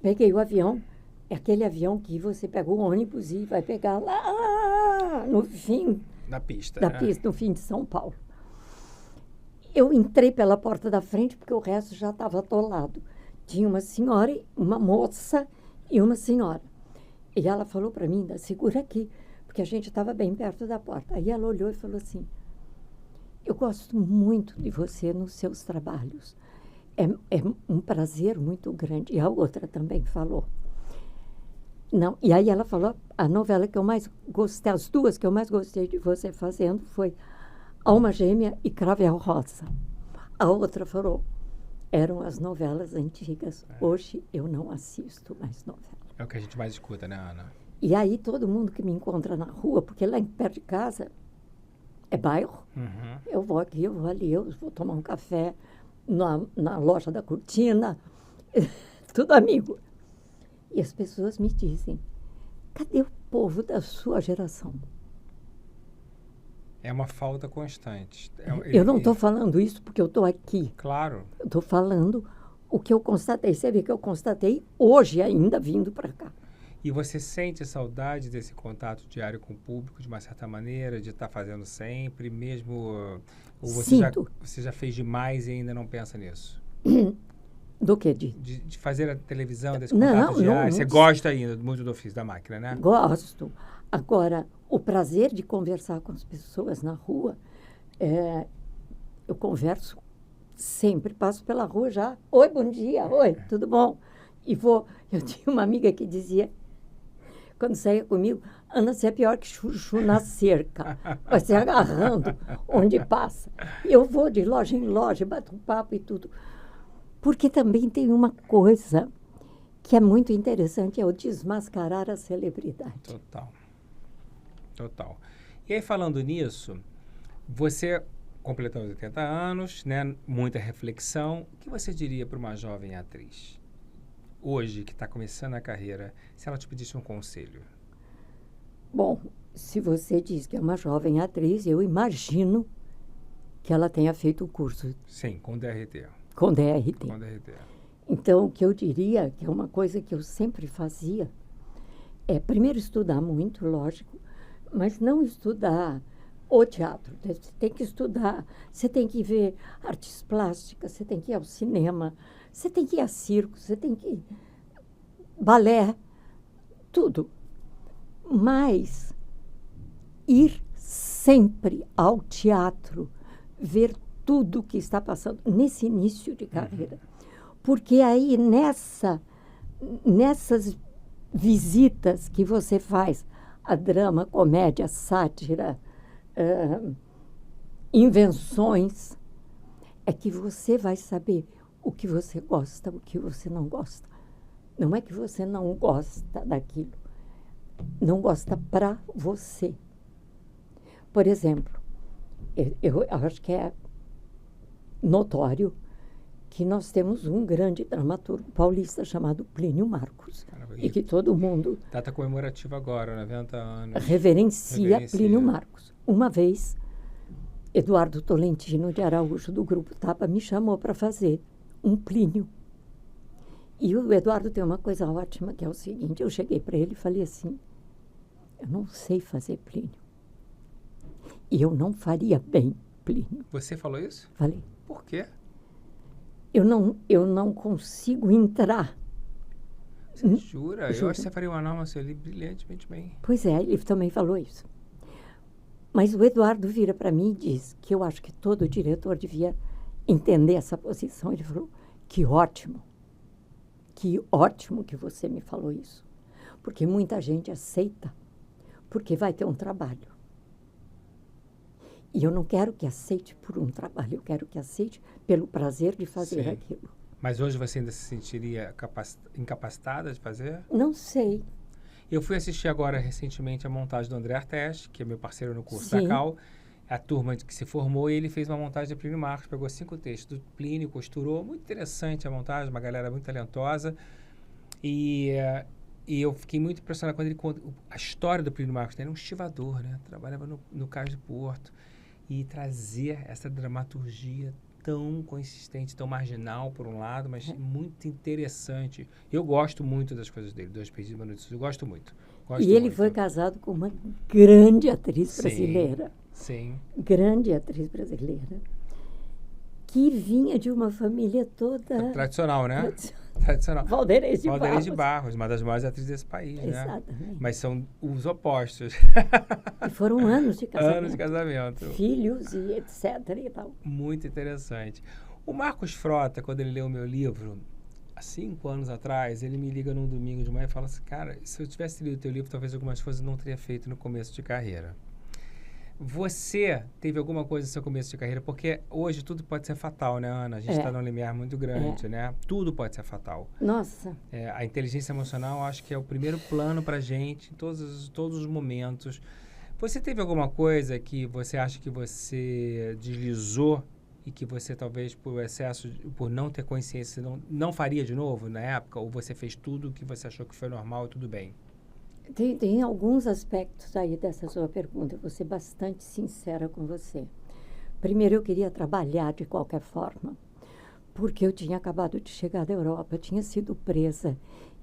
Peguei o avião, é aquele avião que você pega o ônibus e vai pegar lá no fim... Da pista, no fim de São Paulo. Eu entrei pela porta da frente, porque o resto já estava atolado. Tinha uma senhora, uma moça e uma senhora. E ela falou para mim, segura aqui, porque a gente estava bem perto da porta. Aí ela olhou e falou assim, eu gosto muito de você nos seus trabalhos. É um prazer muito grande. E a outra também falou. Não, e aí ela falou, a novela que eu mais gostei, as 2 que eu mais gostei de você fazendo foi Alma Gêmea e Cravel Rosa. A outra falou, eram as novelas antigas. Hoje eu não assisto mais novela. É o que a gente mais escuta, né, Ana? E aí todo mundo que me encontra na rua, porque lá perto de casa é bairro, eu vou aqui, eu vou ali, eu vou tomar um café na loja da Cortina, tudo amigo. E as pessoas me dizem, cadê o povo da sua geração? É uma falta constante. Eu não estou falando isso porque eu estou aqui. Claro. Eu estou falando o que eu constatei. Você vê que eu constatei hoje ainda vindo para cá. E você sente saudade desse contato diário com o público, de uma certa maneira, de estar fazendo sempre, mesmo... Ou você já fez demais e ainda não pensa nisso? Do quê? De fazer a televisão, desse contato diário? Você gosta ainda muito do ofício da máquina, né? Gosto. Agora, o prazer de conversar com as pessoas na rua, eu converso sempre, passo pela rua já. Oi, bom dia, oi, tudo bom? E vou... Eu tinha uma amiga que dizia, quando saía comigo, Ana, você é pior que chuchu na cerca, vai se agarrando onde passa. Eu vou de loja em loja, bato um papo e tudo. Porque também tem uma coisa que é muito interessante, é o desmascarar a celebridade. Total. E aí, falando nisso, você completou 80 anos, né? Muita reflexão. O que você diria para uma jovem atriz, hoje, que está começando a carreira, se ela te pedisse um conselho? Bom, se você diz que é uma jovem atriz, eu imagino que ela tenha feito o curso. Sim, com DRT. Com DRT. Com DRT. Então, o que eu diria, que é uma coisa que eu sempre fazia, é primeiro estudar muito, lógico, mas não estudar o teatro. Você tem que estudar, você tem que ver artes plásticas, você tem que ir ao cinema, você tem que ir a circo, você tem que ir balé, tudo. Mas ir sempre ao teatro, ver tudo que está passando nesse início de carreira. Porque aí, nessas visitas que você faz, a drama, comédia, sátira, invenções, é que você vai saber o que você gosta, o que você não gosta. Não é que você não gosta daquilo, não gosta para você. Por exemplo, eu acho que é notório que nós temos um grande dramaturgo paulista chamado Plínio Marcos. Caramba, e que todo mundo... Data comemorativa agora, 90 anos. Reverencia Plínio Marcos. Uma vez, Eduardo Tolentino de Araújo, do Grupo Tapa, me chamou para fazer um Plínio. E o Eduardo tem uma coisa ótima, que é o seguinte, eu cheguei para ele e falei assim, eu não sei fazer Plínio. E eu não faria bem Plínio. Você falou isso? Falei. Por quê? Eu não consigo entrar. Você jura? Eu acho que você faria uma norma ali brilhantemente bem. Pois é, ele também falou isso. Mas o Eduardo vira para mim e diz que eu acho que todo diretor devia entender essa posição. Ele falou, que ótimo que você me falou isso. Porque muita gente aceita, porque vai ter um trabalho. E eu não quero que aceite por um trabalho, eu quero que aceite pelo prazer de fazer aquilo. Mas hoje você ainda se sentiria incapacitada de fazer? Não sei. Eu fui assistir agora, recentemente, a montagem do André Artes, que é meu parceiro no curso da Cal. A turma que se formou, e ele fez uma montagem de Plínio Marcos, pegou 5 textos do Plínio, costurou. Muito interessante a montagem, uma galera muito talentosa. E eu fiquei muito impressionado quando ele conta a história do Plínio Marcos. Ele era um estivador, né? Trabalhava no Cais do Porto. E trazia essa dramaturgia tão consistente, tão marginal, por um lado, mas muito interessante. Eu gosto muito das coisas dele, Dois Perdidos e Uma Noite. Eu gosto muito. E ele foi casado com uma grande atriz brasileira. Sim. Grande atriz brasileira. Que vinha de uma família toda... Tradicional, né? Tradicional. Valdeirês de Barros. Valdeirês de Barros, uma das maiores atrizes desse país, Exatamente. né? Mas são os opostos. E foram anos de casamento. Anos de casamento. Filhos e etc. e tal. Muito interessante. O Marcos Frota, quando ele leu o meu livro, há 5 anos atrás, ele me liga num domingo de manhã e fala assim, cara, se eu tivesse lido o teu livro, talvez algumas coisas eu não teria feito no começo de carreira. Você teve alguma coisa no seu começo de carreira? Porque hoje tudo pode ser fatal, né, Ana? A gente está num limiar muito grande, né? Tudo pode ser fatal. Nossa. A inteligência emocional, acho que é o primeiro plano para a gente em todos os momentos. Você teve alguma coisa que você acha que você deslizou e que você talvez por excesso, por não ter consciência, não faria de novo na época? Ou você fez tudo o que você achou que foi normal e tudo bem? Tem alguns aspectos aí dessa sua pergunta. Eu vou ser bastante sincera com você. Primeiro, eu queria trabalhar de qualquer forma, porque eu tinha acabado de chegar da Europa, eu tinha sido presa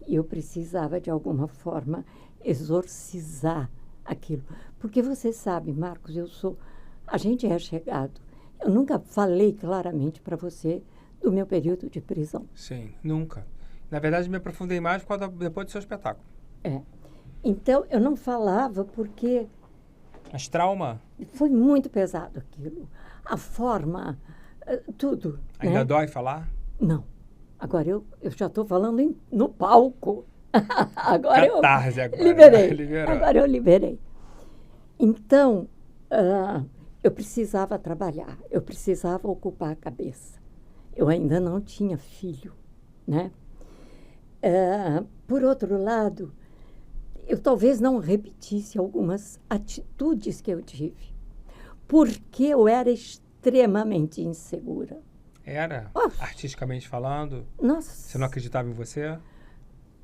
e eu precisava, de alguma forma, exorcizar aquilo. Porque você sabe, Marcos, a gente é chegado. Eu nunca falei claramente para você do meu período de prisão. Sim, nunca. Na verdade, me aprofundei mais depois do seu espetáculo. Então, eu não falava porque... Mas trauma? Foi muito pesado aquilo. A forma, tudo. Ainda né? dói falar? Não. Agora eu já estou falando no palco. Agora Catarse eu agora. liberei. Liberou. Agora eu liberei. Então, eu precisava trabalhar. Eu precisava ocupar a cabeça. Eu ainda não tinha filho, né? Por outro lado, eu talvez não repetisse algumas atitudes que eu tive, porque eu era extremamente insegura. Era? Artisticamente falando? Nossa. Você não acreditava em você?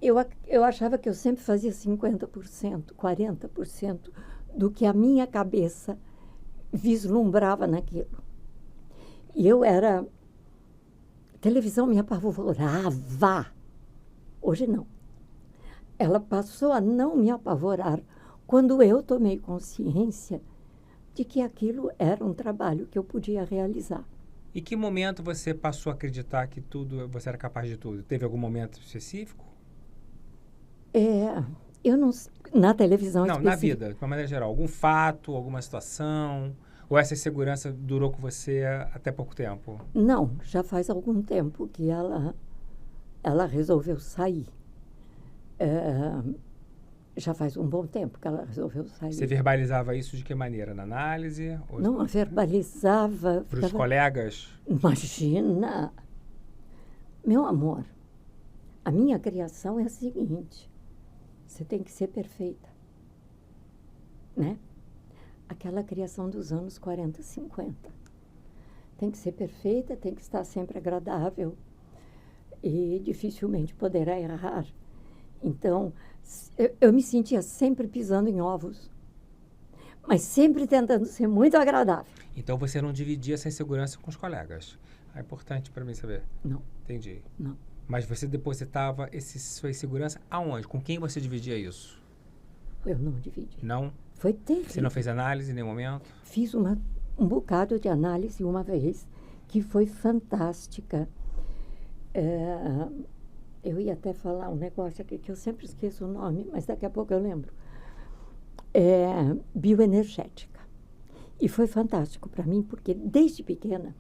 Eu achava que eu sempre fazia 50%, 40% do que a minha cabeça vislumbrava naquilo. E televisão me apavorava. Hoje não. Ela passou a não me apavorar quando eu tomei consciência de que aquilo era um trabalho que eu podia realizar. E que momento você passou a acreditar que você era capaz de tudo? Teve algum momento específico? Eu não... Na televisão Não, na vida, de uma maneira geral. Algum fato, alguma situação? Ou essa insegurança durou com você até pouco tempo? Não, já faz algum tempo que ela resolveu sair. Já faz um bom tempo que ela resolveu sair. Você verbalizava isso de que maneira? Na análise? Não, verbalizava. Para os colegas? Imagina! Meu amor, a minha criação é a seguinte: você tem que ser perfeita, né? Aquela criação dos anos 40, 50. Tem que ser perfeita, tem que estar sempre agradável e dificilmente poderá errar. Então, eu me sentia sempre pisando em ovos, mas sempre tentando ser muito agradável. Então, você não dividia essa insegurança com os colegas. É importante para mim saber. Não. Entendi. Não. Mas você depositava sua insegurança aonde? Com quem você dividia isso? Eu não dividi. Não? Foi terrível. Você não fez análise em nenhum momento? Fiz um bocado de análise uma vez, que foi fantástica. Eu ia até falar um negócio aqui que eu sempre esqueço o nome, mas daqui a pouco eu lembro. Bioenergética. E foi fantástico para mim, porque desde pequena,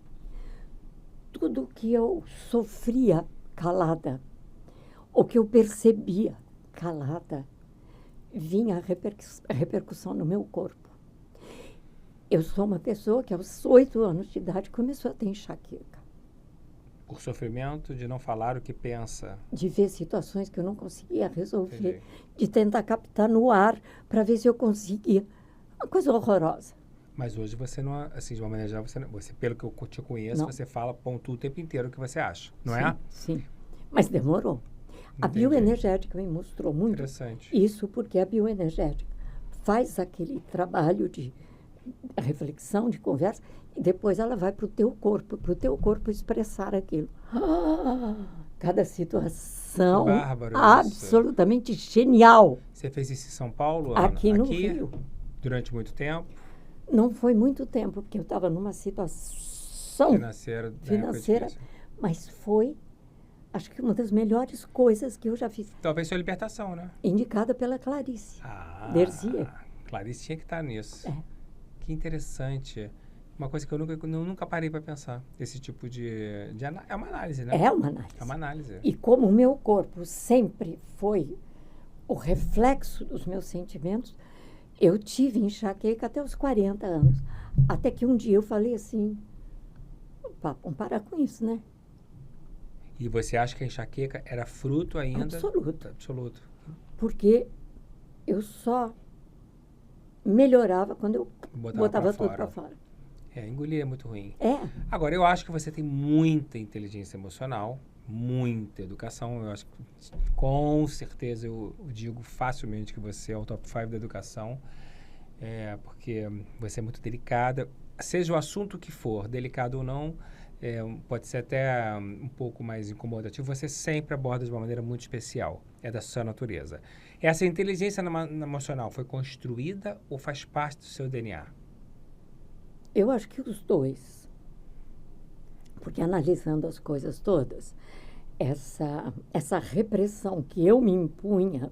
tudo que eu sofria calada, ou que eu percebia calada, vinha a repercussão no meu corpo. Eu sou uma pessoa que aos 8 anos de idade começou a ter enxaqueca. Por sofrimento de não falar o que pensa. De ver situações que eu não conseguia resolver. Entendi. De tentar captar no ar para ver se eu conseguia. Uma coisa horrorosa. Mas hoje você não, assim, de uma maneira geral, você pelo que eu te conheço, não. Você fala, pontua o tempo inteiro o que você acha, não sim, é? Sim, mas demorou. Entendi. A bioenergética me mostrou muito. Interessante. Isso porque a bioenergética faz aquele trabalho de reflexão, de conversa, e depois ela vai para o teu corpo expressar aquilo. Cada situação Bárbaro, absolutamente genial. Você fez isso em São Paulo, Ana? Aqui no Rio. Durante muito tempo? Não foi muito tempo, porque eu estava numa situação financeira, mas foi, acho que uma das melhores coisas que eu já fiz. Talvez sua libertação, né? Indicada pela Clarice Derzier. Clarice tinha que estar nisso. Que interessante. Uma coisa que eu nunca parei para pensar. Esse tipo é uma análise, né? É uma análise. É uma análise. E como o meu corpo sempre foi o reflexo dos meus sentimentos, Eu tive enxaqueca até os 40 anos. Até que um dia eu falei assim, "Pá, vamos parar com isso, né?" E você acha que a enxaqueca era fruto ainda? Absoluto. Absoluto. Porque eu só melhorava quando eu botava tudo para fora. Engolir é muito ruim. É. Agora, eu acho que você tem muita inteligência emocional, muita educação. Eu acho que, com certeza, eu digo facilmente que você é o top 5 da educação, porque você é muito delicada. Seja o assunto que for, delicado ou não, pode ser até um pouco mais incomodativo, você sempre aborda de uma maneira muito especial. É da sua natureza. Essa inteligência emocional foi construída ou faz parte do seu DNA? Eu acho que os dois. Porque analisando as coisas todas, essa repressão que eu me impunha,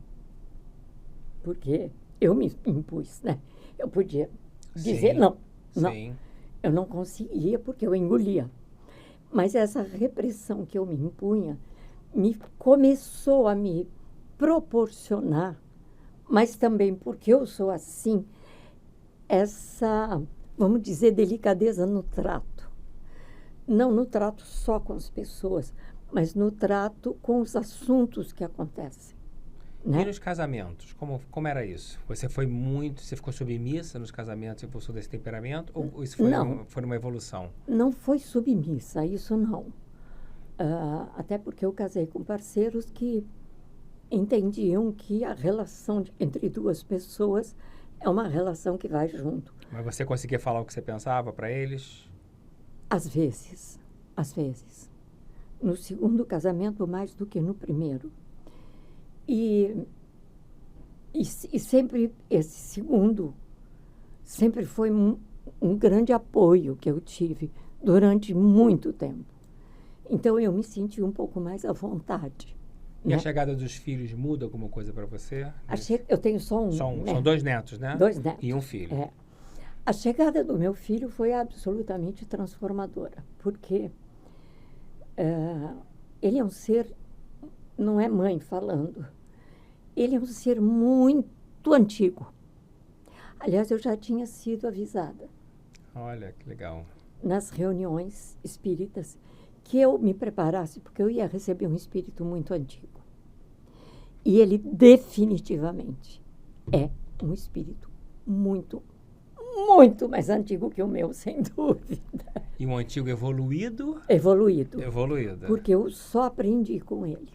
porque eu me impus, né? Eu podia dizer não. Sim. Eu não conseguia porque eu engolia. Mas essa repressão que eu me impunha começou a me proporcionar, mas também porque eu sou assim, essa, vamos dizer, delicadeza no trato. Não no trato só com as pessoas, mas no trato com os assuntos que acontecem. Né? E nos casamentos, como era isso? Você ficou submissa nos casamentos em função desse temperamento? Ou isso foi uma evolução? Não foi submissa, isso não. Até porque eu casei com parceiros que entendiam que a relação entre duas pessoas é uma relação que vai junto. Mas você conseguia falar o que você pensava para eles? Às vezes. No segundo casamento, mais do que no primeiro. E sempre, esse segundo, sempre foi um grande apoio que eu tive durante muito tempo. Então, eu me senti um pouco mais à vontade. E né? A chegada dos filhos muda alguma coisa para você? Eu tenho só um. Né? São 2 netos, né? 2 netos. E um filho. A chegada do meu filho foi absolutamente transformadora, porque ele é um ser, não é mãe falando, ele é um ser muito antigo. Aliás, eu já tinha sido avisada. Olha, que legal. Nas reuniões espíritas, que eu me preparasse, porque eu ia receber um espírito muito antigo. E ele definitivamente é um espírito muito mais antigo que o meu, sem dúvida. E um antigo evoluído? Evoluído. Porque eu só aprendi com ele.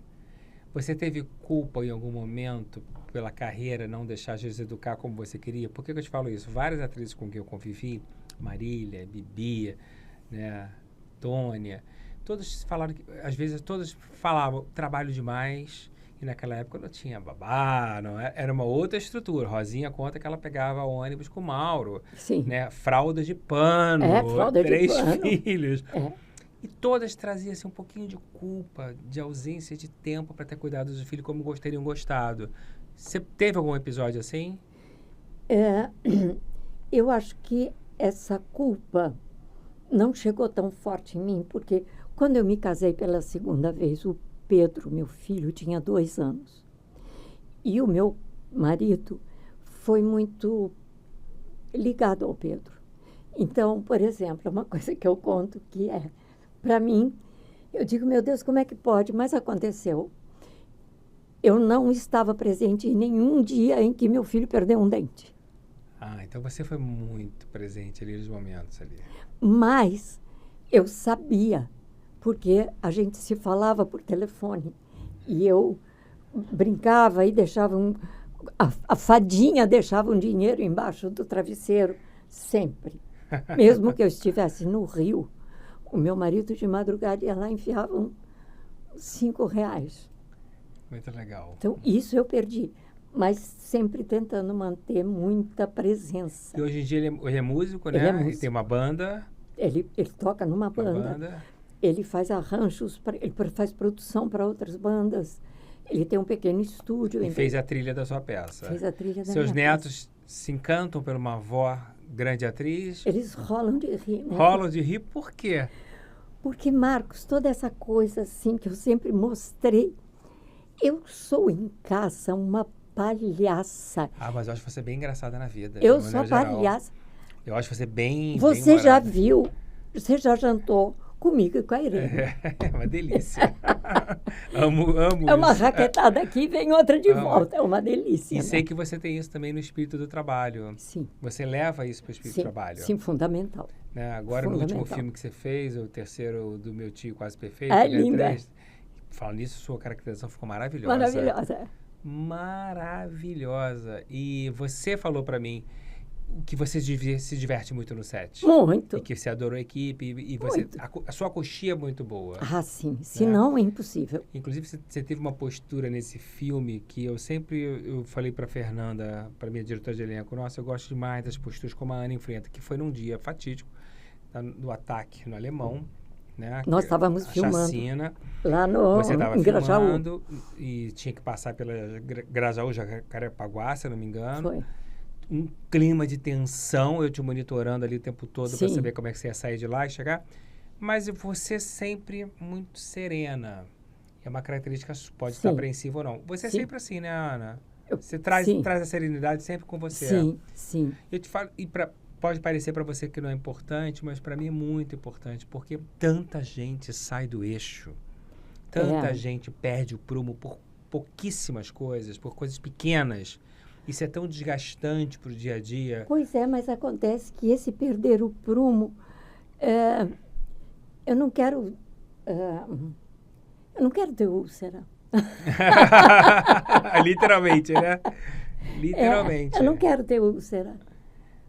Você teve culpa em algum momento pela carreira não deixar a gente educar como você queria? Por que eu te falo isso? Várias atrizes com quem eu convivi, Marília, Bibi, né, Tônia, todas falaram que, às vezes, todas falavam trabalho demais. E naquela época não tinha babá, era uma outra estrutura. Rosinha conta que ela pegava ônibus com o Mauro. Sim. Né? Fralda de pano, fralda 3 de pano. filhos. E todas traziam assim, um pouquinho de culpa, de ausência de tempo para ter cuidado dos filhos como teriam gostado. Você teve algum episódio assim? Eu acho que essa culpa não chegou tão forte em mim, porque quando eu me casei pela segunda vez, o Pedro, meu filho, tinha 2 anos. E o meu marido foi muito ligado ao Pedro. Então, por exemplo, uma coisa que eu conto que para mim, eu digo, meu Deus, como é que pode? Mas aconteceu. Eu não estava presente em nenhum dia em que meu filho perdeu um dente. Então você foi muito presente ali nos momentos ali. Mas eu sabia, porque a gente se falava por telefone e eu brincava e deixava a fadinha deixava um dinheiro embaixo do travesseiro, sempre. Mesmo que eu estivesse no Rio, o meu marido de madrugada ia lá e enfiava 5 reais. Muito legal. Então, isso eu perdi, mas sempre tentando manter muita presença. E hoje em dia ele é músico, né? Ele é músico. Ele tem uma banda. Ele toca numa banda. Ele faz arranjos, ele faz produção para outras bandas. Ele tem um pequeno estúdio. E fez a trilha da sua peça. Fez a trilha da Seus minha netos se encantam por uma avó grande atriz? Eles rolam de rir, né? Rolam de rir por quê? Porque, Marcos, toda essa coisa assim que eu sempre mostrei, eu sou em casa uma palhaça. Ah, mas eu acho você bem engraçada na vida. Eu de sou maneira geral. palhaça. Eu acho você bem Você já humorada. viu, você já jantou comigo e com a Irene. É uma delícia. Amo É uma isso. raquetada aqui, vem outra de Amo. volta. É uma delícia. E né? sei que você tem isso também no espírito do trabalho. Sim. Você leva isso para o espírito Sim, do trabalho. sim, fundamental. Né? Agora, no último Fundamental. filme que você fez, o terceiro do Meu Tio Quase Perfeito, É né? linda. 3, falando nisso, sua caracterização ficou maravilhosa. Maravilhosa. Maravilhosa. E você falou para mim que você se diverte muito no set. Muito. E que você adorou a equipe. E você, Muito. a sua coxia é muito boa. Ah, sim. Senão é impossível. Inclusive, você teve uma postura nesse filme que eu falei para Fernanda, para minha diretora de elenco, nossa, eu gosto demais das posturas como a Ana enfrenta, que foi num dia fatídico do ataque no Alemão, né? Nós estávamos a filmando. chacina. Lá no Você estava em Grajaú. filmando e tinha que passar pela Grajaú, Jacarepaguá, se eu não me engano. Foi. Um clima de tensão, eu te monitorando ali o tempo todo para Sim. saber como é que você ia sair de lá e chegar. Mas você sempre muito serena. É uma característica, pode estar Sim. apreensiva ou não. Você é Sim. sempre assim, né, Ana? Eu- Você traz sim. a serenidade sempre com você. Sim, sim. Eu te falo, pode parecer para você que não é importante, mas para mim é muito importante, porque tanta gente sai do eixo. Tanta gente perde o prumo por pouquíssimas coisas, por coisas pequenas. Isso é tão desgastante para o dia a dia. Pois é, mas acontece que esse perder o prumo, eu não quero ter úlcera. Literalmente, né? Literalmente. Eu não quero ter úlcera.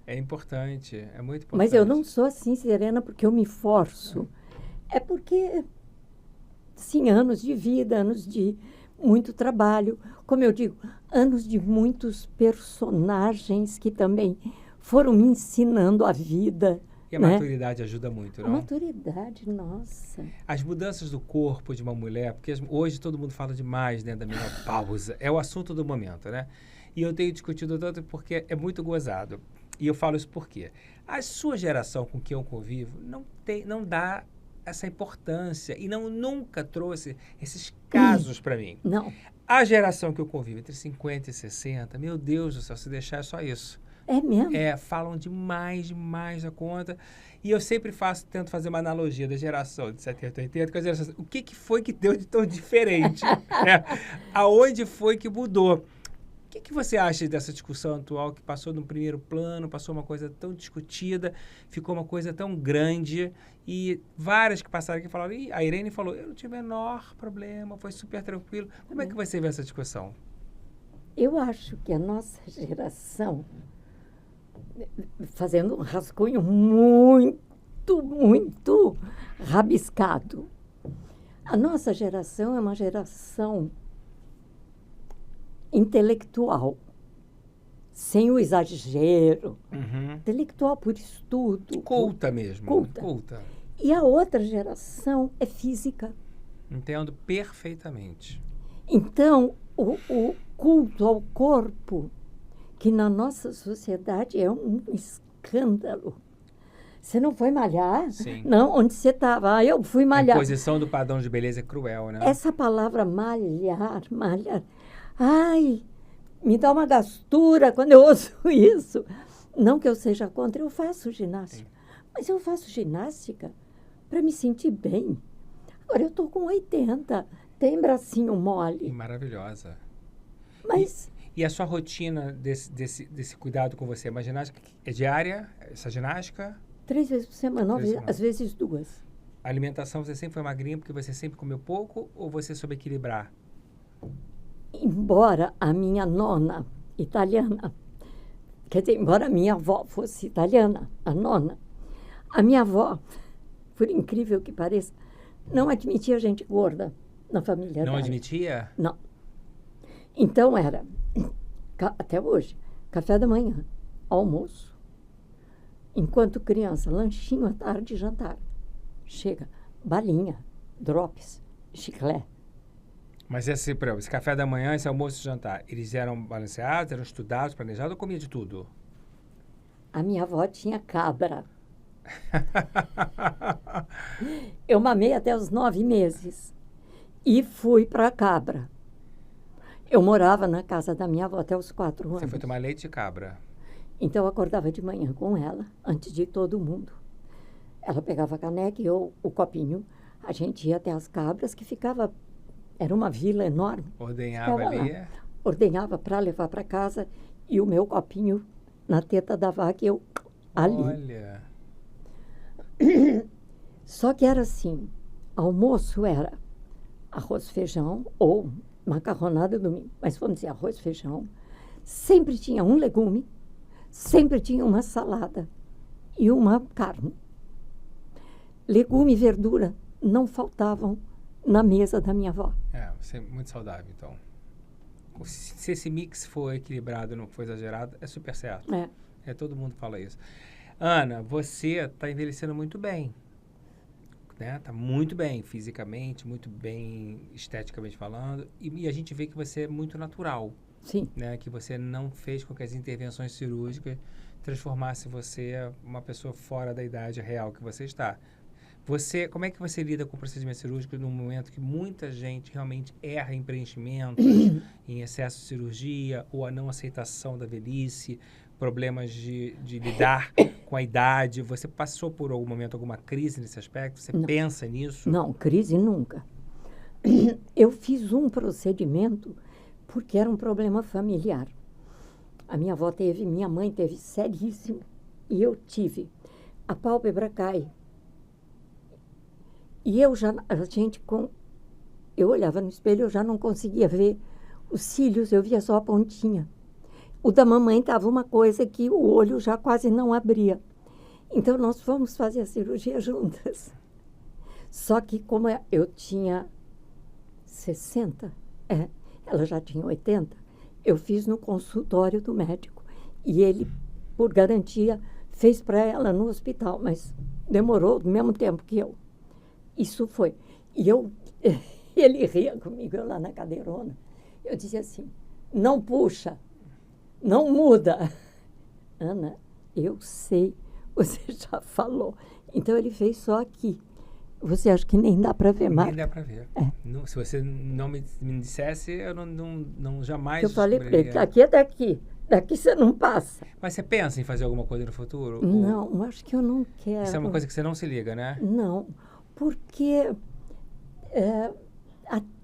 É importante, é muito importante. Mas eu não sou assim, Serena, porque eu me forço. É porque, sim, anos de vida, anos de muito trabalho. Como eu digo, anos de muitos personagens que também foram me ensinando a vida. E a né? maturidade ajuda muito, A não? maturidade, nossa. As mudanças do corpo de uma mulher, porque hoje todo mundo fala demais, né, da menopausa. É o assunto do momento, né? E eu tenho discutido tanto porque é muito gozado. E eu falo isso porque a sua geração com quem eu convivo não dá essa importância e nunca trouxe esses casos para mim. Não. A geração que eu convivo, entre 50 e 60, meu Deus do céu, se deixar é só isso. É mesmo? Falam demais da conta. E eu sempre tento fazer uma analogia da geração de 70, 80 com a geração. O que foi que deu de tão diferente? Aonde foi que mudou? O que você acha dessa discussão atual que passou no primeiro plano, passou uma coisa tão discutida, ficou uma coisa tão grande e várias que passaram aqui falaram, a Irene falou, eu não tive o menor problema, foi super tranquilo. Como é que você vê essa discussão? Eu acho que a nossa geração, fazendo um rascunho muito rabiscado, a nossa geração é uma geração intelectual, sem o exagero, intelectual por estudo. Culta mesmo. Culta. E a outra geração é física. Entendo perfeitamente. Então, o culto ao corpo, que na nossa sociedade é um escândalo. Você não foi malhar? Sim. Não, onde você estava? Eu fui malhar. A imposição do padrão de beleza é cruel, né? Essa palavra malhar, ai, me dá uma gastura quando eu ouço isso. Não que eu seja contra, eu faço ginástica. Sim. Mas eu faço ginástica para me sentir bem. Agora eu estou com 80, tem bracinho mole. Maravilhosa. Mas... E a sua rotina desse cuidado com você? Uma ginástica é diária, essa ginástica? 3 vezes por semana, às vezes 2. A alimentação, você sempre foi magrinha porque você sempre comeu pouco ou você soube equilibrar? Embora a minha nona italiana, quer dizer, embora a minha avó fosse italiana, a nona, a minha avó, por incrível que pareça, não admitia gente gorda na família dela. Não admitia? Não. Então era, até hoje, café da manhã, almoço, enquanto criança, lanchinho à tarde e jantar. Chega, balinha, drops, chiclete. Mas esse café da manhã, esse almoço e jantar, eles eram balanceados, eram estudados, planejados ou comia de tudo? A minha avó tinha cabra. Eu mamei até os 9 meses e fui para a cabra. Eu morava na casa da minha avó até os 4 anos. Você foi tomar leite de cabra? Então, eu acordava de manhã com ela, antes de todo mundo. Ela pegava a caneca e eu, o copinho. A gente ia até as cabras, que ficava... Era uma vila enorme. Ordenhava ali? Ordenhava para levar para casa e o meu copinho na teta da vaca e eu ali. Olha! Só que era assim, almoço era arroz, feijão ou macarronada domingo, mas vamos dizer arroz, feijão. Sempre tinha um legume, sempre tinha uma salada e uma carne. Legume e verdura não faltavam na mesa da minha avó. Você é muito saudável, então. Se esse mix for equilibrado, não for exagerado, é super certo. Todo mundo fala isso. Ana, você está envelhecendo muito bem. Né? Tá muito bem fisicamente, muito bem esteticamente falando. E a gente vê que você é muito natural. Sim. Né? Que você não fez com que as intervenções cirúrgicas transformassem você uma pessoa fora da idade real que você está. Como é que você lida com o procedimento cirúrgico num momento que muita gente realmente erra em preenchimentos, em excesso de cirurgia, ou a não aceitação da velhice, problemas de lidar com a idade? Você passou por algum momento alguma crise nesse aspecto? Você pensa nisso? Não, crise nunca. Eu fiz um procedimento porque era um problema familiar. A minha avó teve, minha mãe teve seríssimo, e eu tive. A pálpebra cai. E eu olhava no espelho, eu já não conseguia ver os cílios, eu via só a pontinha. O da mamãe estava uma coisa que o olho já quase não abria. Então, nós fomos fazer a cirurgia juntas. Só que, como eu tinha 60, ela já tinha 80, eu fiz no consultório do médico. E ele, por garantia, fez para ela no hospital, mas demorou do mesmo tempo que eu. Isso foi. E ele ria comigo, eu lá na cadeirona. Eu dizia assim, não puxa, não muda. Ana, eu sei, você já falou. Então, ele fez só aqui. Você acha que nem dá para ver mais? Nem dá para ver. Não, se você não me dissesse, eu não jamais... Eu falei para ele, aqui é daqui. Daqui você não passa. Mas você pensa em fazer alguma coisa no futuro? Não, acho que eu não quero. Isso é uma coisa que você não se liga, né? Não, porque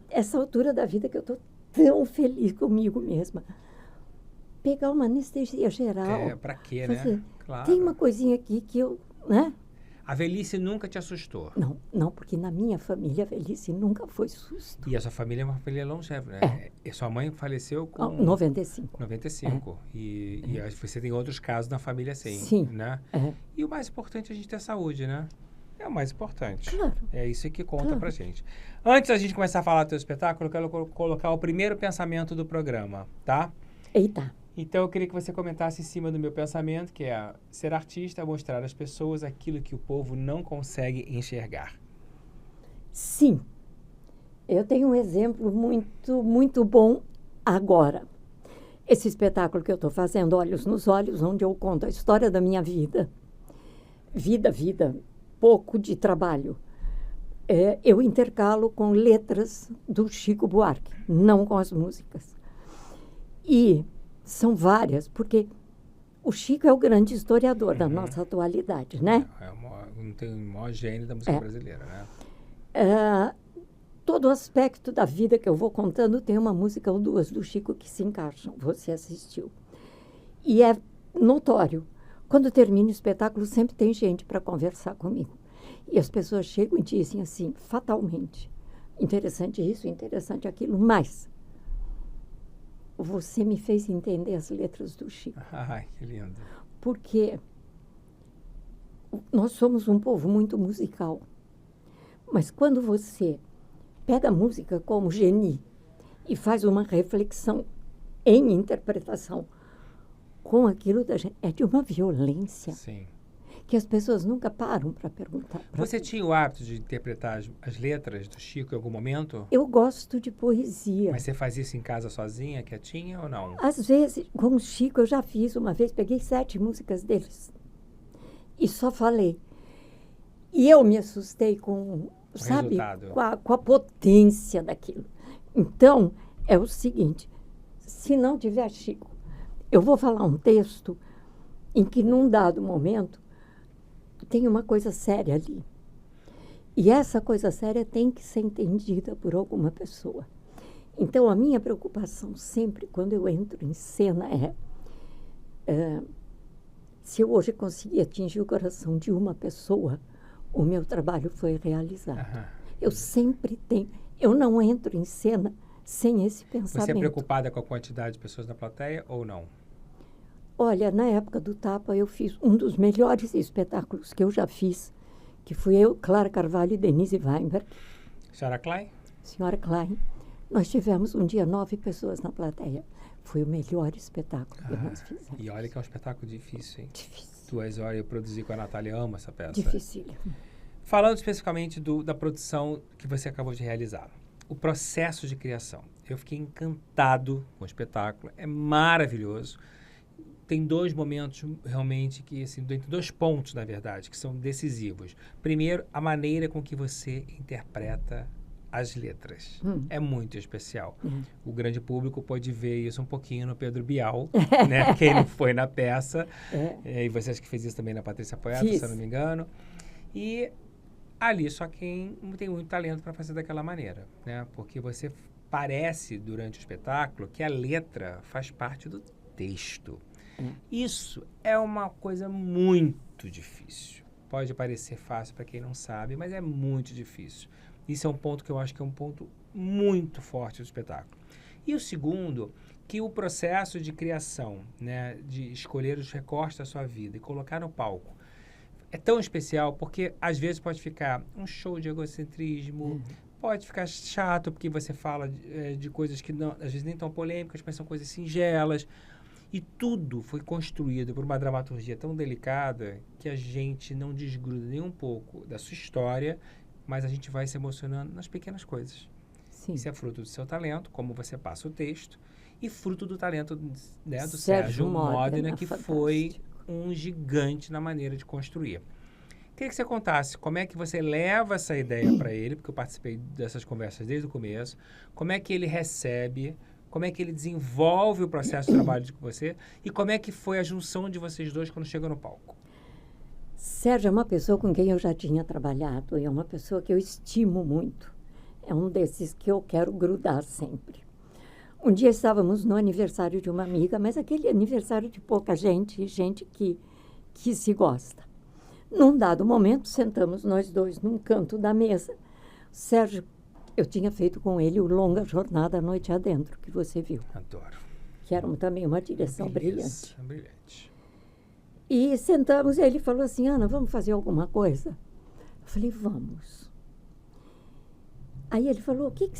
essa altura da vida que eu estou tão feliz comigo mesma. Pegar uma anestesia geral. Pra quê, fazer, né? Claro. Tem uma coisinha aqui que eu, né? A velhice nunca te assustou? Não, porque na minha família a velhice nunca foi susto. E a sua família é uma família longeva, né? E sua mãe faleceu com... 95. 95. E você tem outros casos na família assim, Sim. Né? E o mais importante é a gente ter saúde, né? É o mais importante. Claro. É isso que conta pra gente. Antes da gente começar a falar do teu espetáculo, eu quero colocar o primeiro pensamento do programa, tá? Eita. Então, eu queria que você comentasse em cima do meu pensamento, que é ser artista é mostrar às pessoas aquilo que o povo não consegue enxergar. Sim. Eu tenho um exemplo muito, muito bom agora. Esse espetáculo que eu estou fazendo, Olhos nos Olhos, onde eu conto a história da minha vida. Vida, pouco de trabalho. Eu intercalo com letras do Chico Buarque, não com as músicas. E são várias, porque o Chico é o grande historiador da nossa atualidade, né? Não tem o maior gênio da música brasileira, né? Todo aspecto da vida que eu vou contando tem uma música ou duas do Chico que se encaixam. Você assistiu. E é notório. Quando termina o espetáculo, sempre tem gente para conversar comigo. E as pessoas chegam e dizem assim, fatalmente, interessante isso, interessante aquilo, mas você me fez entender as letras do Chico. Ai, que lindo. Porque nós somos um povo muito musical. Mas quando você pega a música como genie e faz uma reflexão em interpretação com aquilo da gente, é de uma violência. Sim. Que as pessoas nunca param para perguntar. Você tinha o hábito de interpretar as letras do Chico em algum momento? Eu gosto de poesia. Mas você fazia isso em casa sozinha, quietinha ou não? Às vezes, com o Chico eu já fiz uma vez, peguei 7 músicas deles e só falei. E eu me assustei com, sabe, com a potência daquilo. Então, é o seguinte, se não tiver Chico, eu vou falar um texto em que, num dado momento, tem uma coisa séria ali. E essa coisa séria tem que ser entendida por alguma pessoa. Então, a minha preocupação sempre, quando eu entro em cena, se eu hoje conseguir atingir o coração de uma pessoa, o meu trabalho foi realizado. Uhum. Eu sempre tenho... Eu não entro em cena sem esse pensamento. Você é preocupada com a quantidade de pessoas na plateia ou não? Olha, na época do Tapa, eu fiz um dos melhores espetáculos que eu já fiz, que fui eu, Clara Carvalho e Denise Weinberg. Senhora Klein? Senhora Klein. Nós tivemos um dia 9 pessoas na plateia. Foi o melhor espetáculo que nós fizemos. E olha que é um espetáculo difícil, hein? Difícil. 2 horas eu produzi com a Natália, amo essa peça. Difícil. Falando especificamente da produção que você acabou de realizar. O processo de criação. Eu fiquei encantado com o espetáculo. É maravilhoso. Tem 2 momentos realmente que, assim, 2 pontos, na verdade, que são decisivos. Primeiro, a maneira com que você interpreta as letras. É muito especial. O grande público pode ver isso um pouquinho no Pedro Bial, né? Quem não foi na peça. E você acha que fez isso também na Patrícia Poeta, se eu não me engano. E ali só quem tem muito talento para fazer daquela maneira, né? Porque você parece, durante o espetáculo, que a letra faz parte do texto. Isso é uma coisa muito difícil. Pode parecer fácil para quem não sabe, mas é muito difícil. Isso é um ponto que eu acho que é um ponto muito forte do espetáculo. E o segundo, que o processo de criação, né, de escolher os recortes da sua vida e colocar no palco, é tão especial porque às vezes pode ficar um show de egocentrismo, pode ficar chato porque você fala de coisas que não, às vezes nem tão polêmicas, mas são coisas singelas. E tudo foi construído por uma dramaturgia tão delicada que a gente não desgruda nem um pouco da sua história, mas a gente vai se emocionando nas pequenas coisas. Sim. Isso é fruto do seu talento, como você passa o texto, e fruto do talento, né, do Sérgio Modena, que foi um gigante na maneira de construir. Queria que você contasse como é que você leva essa ideia para ele, porque eu participei dessas conversas desde o começo, como é que ele recebe, como é que ele desenvolve o processo de trabalho com você e como é que foi a junção de vocês dois quando chegou no palco. Sérgio é uma pessoa com quem eu já tinha trabalhado e é uma pessoa que eu estimo muito. É um desses que eu quero grudar sempre. Um dia estávamos no aniversário de uma amiga, mas aquele aniversário de pouca gente, gente que se gosta. Num dado momento, sentamos nós dois num canto da mesa. Sérgio, eu tinha feito com ele o Longa Jornada à Noite Adentro, que você viu. Adoro. Que era também uma direção brilhante. Brilhante. E sentamos e ele falou assim, Ana, vamos fazer alguma coisa? Eu falei, vamos. Aí ele falou, o que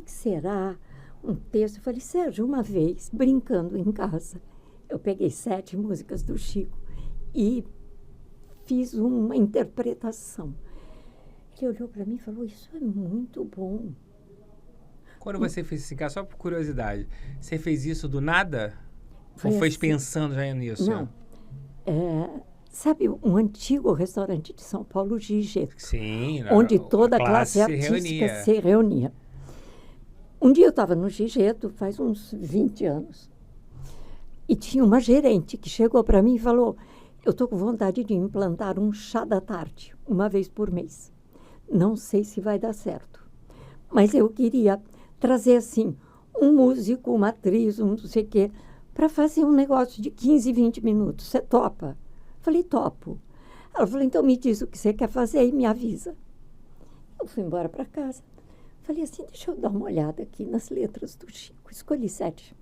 será um texto? Eu falei, Sérgio, uma vez, brincando em casa, eu peguei 7 músicas do Chico e fiz uma interpretação. Ele olhou para mim e falou, isso é muito bom. Quando você fez isso em casa, só por curiosidade, você fez isso do nada? Ou foi assim, pensando já nisso? Não. Sabe um antigo restaurante de São Paulo, Gigeto? Sim. Onde toda a classe artística se reunia. Um dia eu estava no Gigeto, faz uns 20 anos, e tinha uma gerente que chegou para mim e falou, eu estou com vontade de implantar um chá da tarde, uma vez por mês. Não sei se vai dar certo, mas eu queria trazer, assim, um músico, uma atriz, um não sei o quê, para fazer um negócio de 15, 20 minutos. Você topa? Falei, topo. Ela falou, então me diz o que você quer fazer e me avisa. Eu fui embora para casa. Falei assim, deixa eu dar uma olhada aqui nas letras do Chico. Escolhi 7.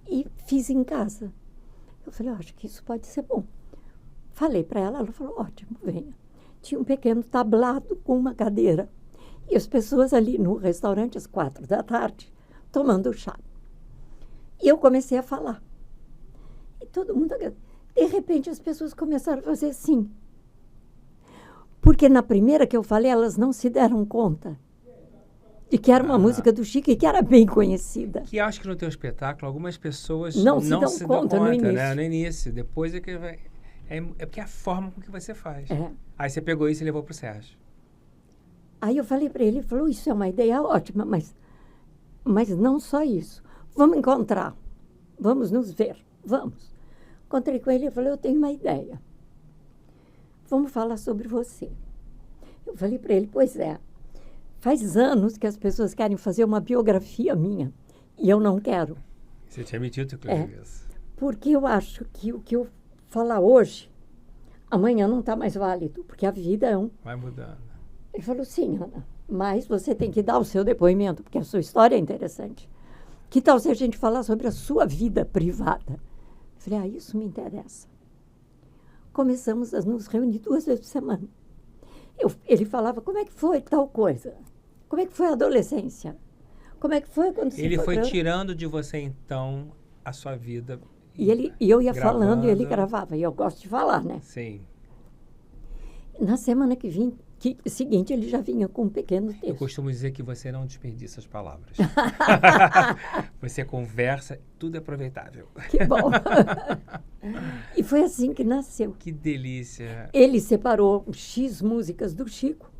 E fiz em casa. Eu falei, acho que isso pode ser bom. Falei para ela, ela falou, ótimo, venha. Tinha um pequeno tablado com uma cadeira. E as pessoas ali no restaurante, às 4 da tarde, tomando chá. E eu comecei a falar. E todo mundo... De repente, as pessoas começaram a fazer assim. Porque na primeira que eu falei, elas não se deram conta de que era uma música do Chico e que era bem conhecida. Que acho que no teu espetáculo, algumas pessoas não se dão conta no início. Né? No início. Depois é que vai... É porque é a forma com que você faz. É. Aí você pegou isso e levou para o Sérgio. Aí eu falei para ele, ele falou, isso é uma ideia ótima, mas não só isso. vamos encontrar, vamos nos ver, vamos. Encontrei com ele e falei, eu tenho uma ideia. Vamos falar sobre você. Eu falei para ele, pois é, faz anos que as pessoas querem fazer uma biografia minha e eu não quero. Você tinha me dito, inclusive, isso. Porque eu acho que o que eu falar hoje, amanhã não está mais válido, porque a vida é um... Vai mudando. Ele falou, sim, Ana, mas você tem que dar o seu depoimento, porque a sua história é interessante. Que tal se a gente falar sobre a sua vida privada? Eu falei, isso me interessa. Começamos a nos reunir 2 vezes por semana. Ele falava, como é que foi tal coisa? Como é que foi a adolescência? Como é que foi quando você Ele foi tirando de você, então, a sua vida. E eu ia gravando. falando e ele gravava. E eu gosto de falar, né? Sim. Na semana seguinte, ele já vinha com um pequeno texto. Eu costumo dizer que você não desperdiça as palavras. Você conversa, tudo é aproveitável. Que bom. E foi assim que nasceu. Que delícia. Ele separou X músicas do Chico.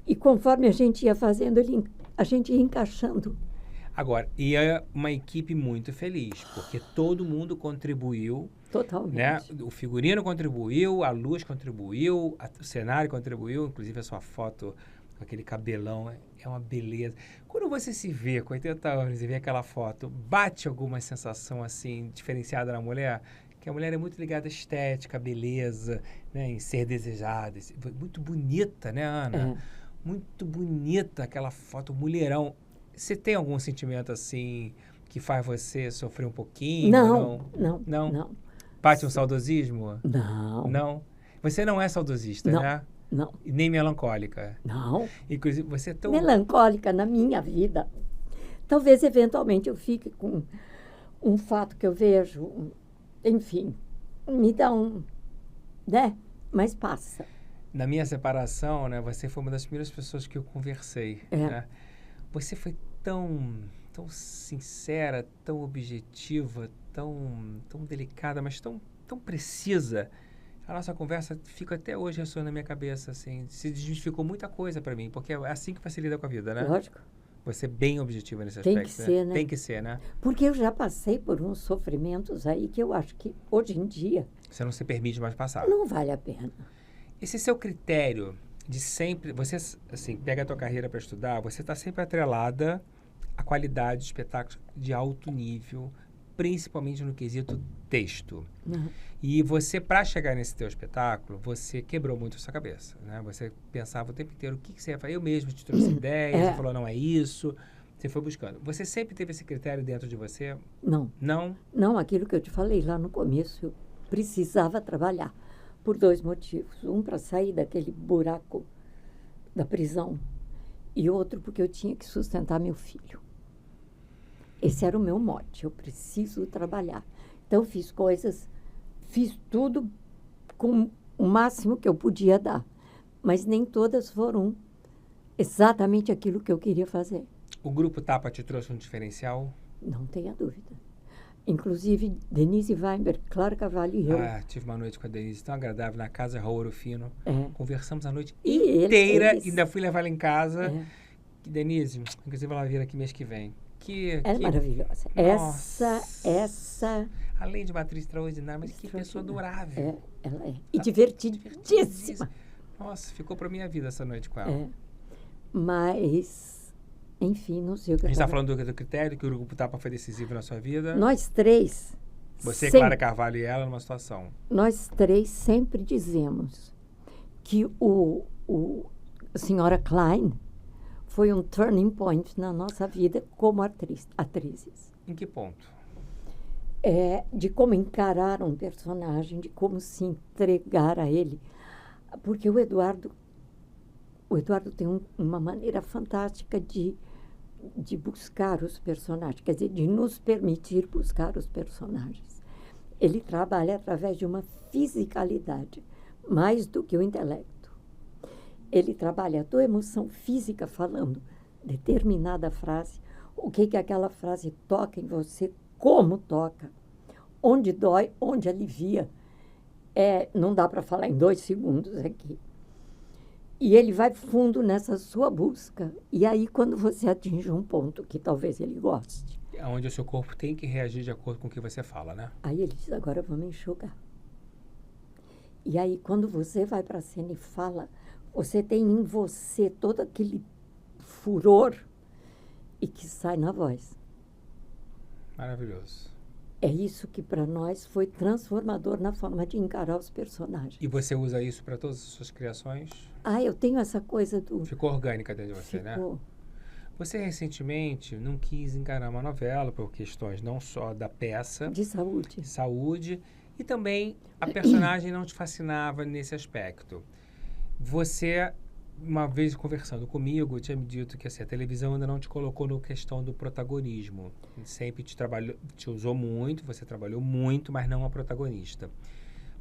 E conforme a gente ia fazendo, a gente ia encaixando. Agora, e é uma equipe muito feliz, porque todo mundo contribuiu. Totalmente. Né? O figurino contribuiu, a luz contribuiu, o cenário contribuiu, inclusive a sua foto com aquele cabelão é uma beleza. Quando você se vê com 80 anos e vê aquela foto, bate alguma sensação assim diferenciada na mulher? Que a mulher é muito ligada à estética, à beleza, né? Em ser desejada. Muito bonita, né, Ana? Muito bonita aquela foto, mulherão. Você tem algum sentimento assim que faz você sofrer um pouquinho? Não. Bate um saudosismo? Não. Não? Você não é saudosista, não, né? Não. E nem melancólica? Não. Inclusive, você é tão... Melancólica na minha vida. Talvez, eventualmente, eu fique com um fato que eu vejo, enfim, me dá né? Mas passa. Na minha separação, né? Você foi uma das primeiras pessoas que eu conversei, né? Você foi tão sincera, tão objetiva, tão delicada, mas tão precisa. A nossa conversa fica até hoje ressoando na minha cabeça, assim. Se desmistificou muita coisa para mim, porque é assim que você lida com a vida, né? Lógico. Você é bem objetiva nesse aspecto. Tem que ser, né? Tem que ser, né? Porque eu já passei por uns sofrimentos aí que eu acho que, hoje em dia... Você não se permite mais passar. Não vale a pena. Esse seu critério de sempre... Você, assim, pega a tua carreira para estudar, você está sempre atrelada à qualidade de espetáculos de alto nível, principalmente no quesito texto. Uhum. E você, para chegar nesse teu espetáculo, você quebrou muito a sua cabeça, né? Você pensava o tempo inteiro o que você ia fazer. Eu mesmo te trouxe ideias, você falou, não é isso. Você foi buscando. Você sempre teve esse critério dentro de você? Não. Não? Não, aquilo que eu te falei lá no começo, eu precisava trabalhar por 2 motivos. Um, para sair daquele buraco da prisão, e outro, porque eu tinha que sustentar meu filho. Esse era o meu mote, eu preciso trabalhar. Então, fiz tudo com o máximo que eu podia dar, mas nem todas foram exatamente aquilo que eu queria fazer. O Grupo Tapa te trouxe um diferencial? Não tenha dúvida. Inclusive, Denise Weinberg, Clara Cavalho e eu. Tive uma noite com a Denise tão agradável na casa Raul Ouro Fino. Conversamos a noite E inteira, eles... ainda fui levar ela em casa. Denise, inclusive ela vir aqui mês que vem. É maravilhosa. Essa... Além de uma atriz extraordinária, mas que pessoa adorável. Ela é. E divertidíssima. Nossa, ficou pra minha vida essa noite com ela. Mas, enfim, não sei o que a gente está falando do critério, que o Grupo Tapa foi decisivo na sua vida. Nós 3... Você, Clara Carvalho e ela numa situação. Nós 3 sempre dizemos que a senhora Klein foi um turning point na nossa vida como atrizes. Em que ponto? De como encarar um personagem, de como se entregar a ele. Porque o Eduardo tem uma maneira fantástica de buscar os personagens, quer dizer, de nos permitir buscar os personagens. Ele trabalha através de uma fisicalidade, mais do que o intelecto. Ele trabalha a tua emoção física falando determinada frase, o que aquela frase toca em você, como toca, onde dói, onde alivia. Não dá para falar em 2 segundos aqui. E ele vai fundo nessa sua busca. E aí, quando você atinge um ponto que talvez ele goste, onde o seu corpo tem que reagir de acordo com o que você fala, né? Aí ele diz, agora vamos enxugar. E aí, quando você vai para a cena e fala, você tem em você todo aquele furor e que sai na voz. Maravilhoso. É isso que para nós foi transformador na forma de encarar os personagens. E você usa isso para todas as suas criações? Eu tenho essa coisa do... Ficou orgânica dentro de você, Ficou. né? Você recentemente não quis encarar uma novela por questões não só da peça... De saúde. Saúde. E também a personagem não te fascinava nesse aspecto. Você, uma vez conversando comigo, tinha me dito que assim, a televisão ainda não te colocou na questão do protagonismo. Sempre te usou muito, você trabalhou muito, mas não a protagonista.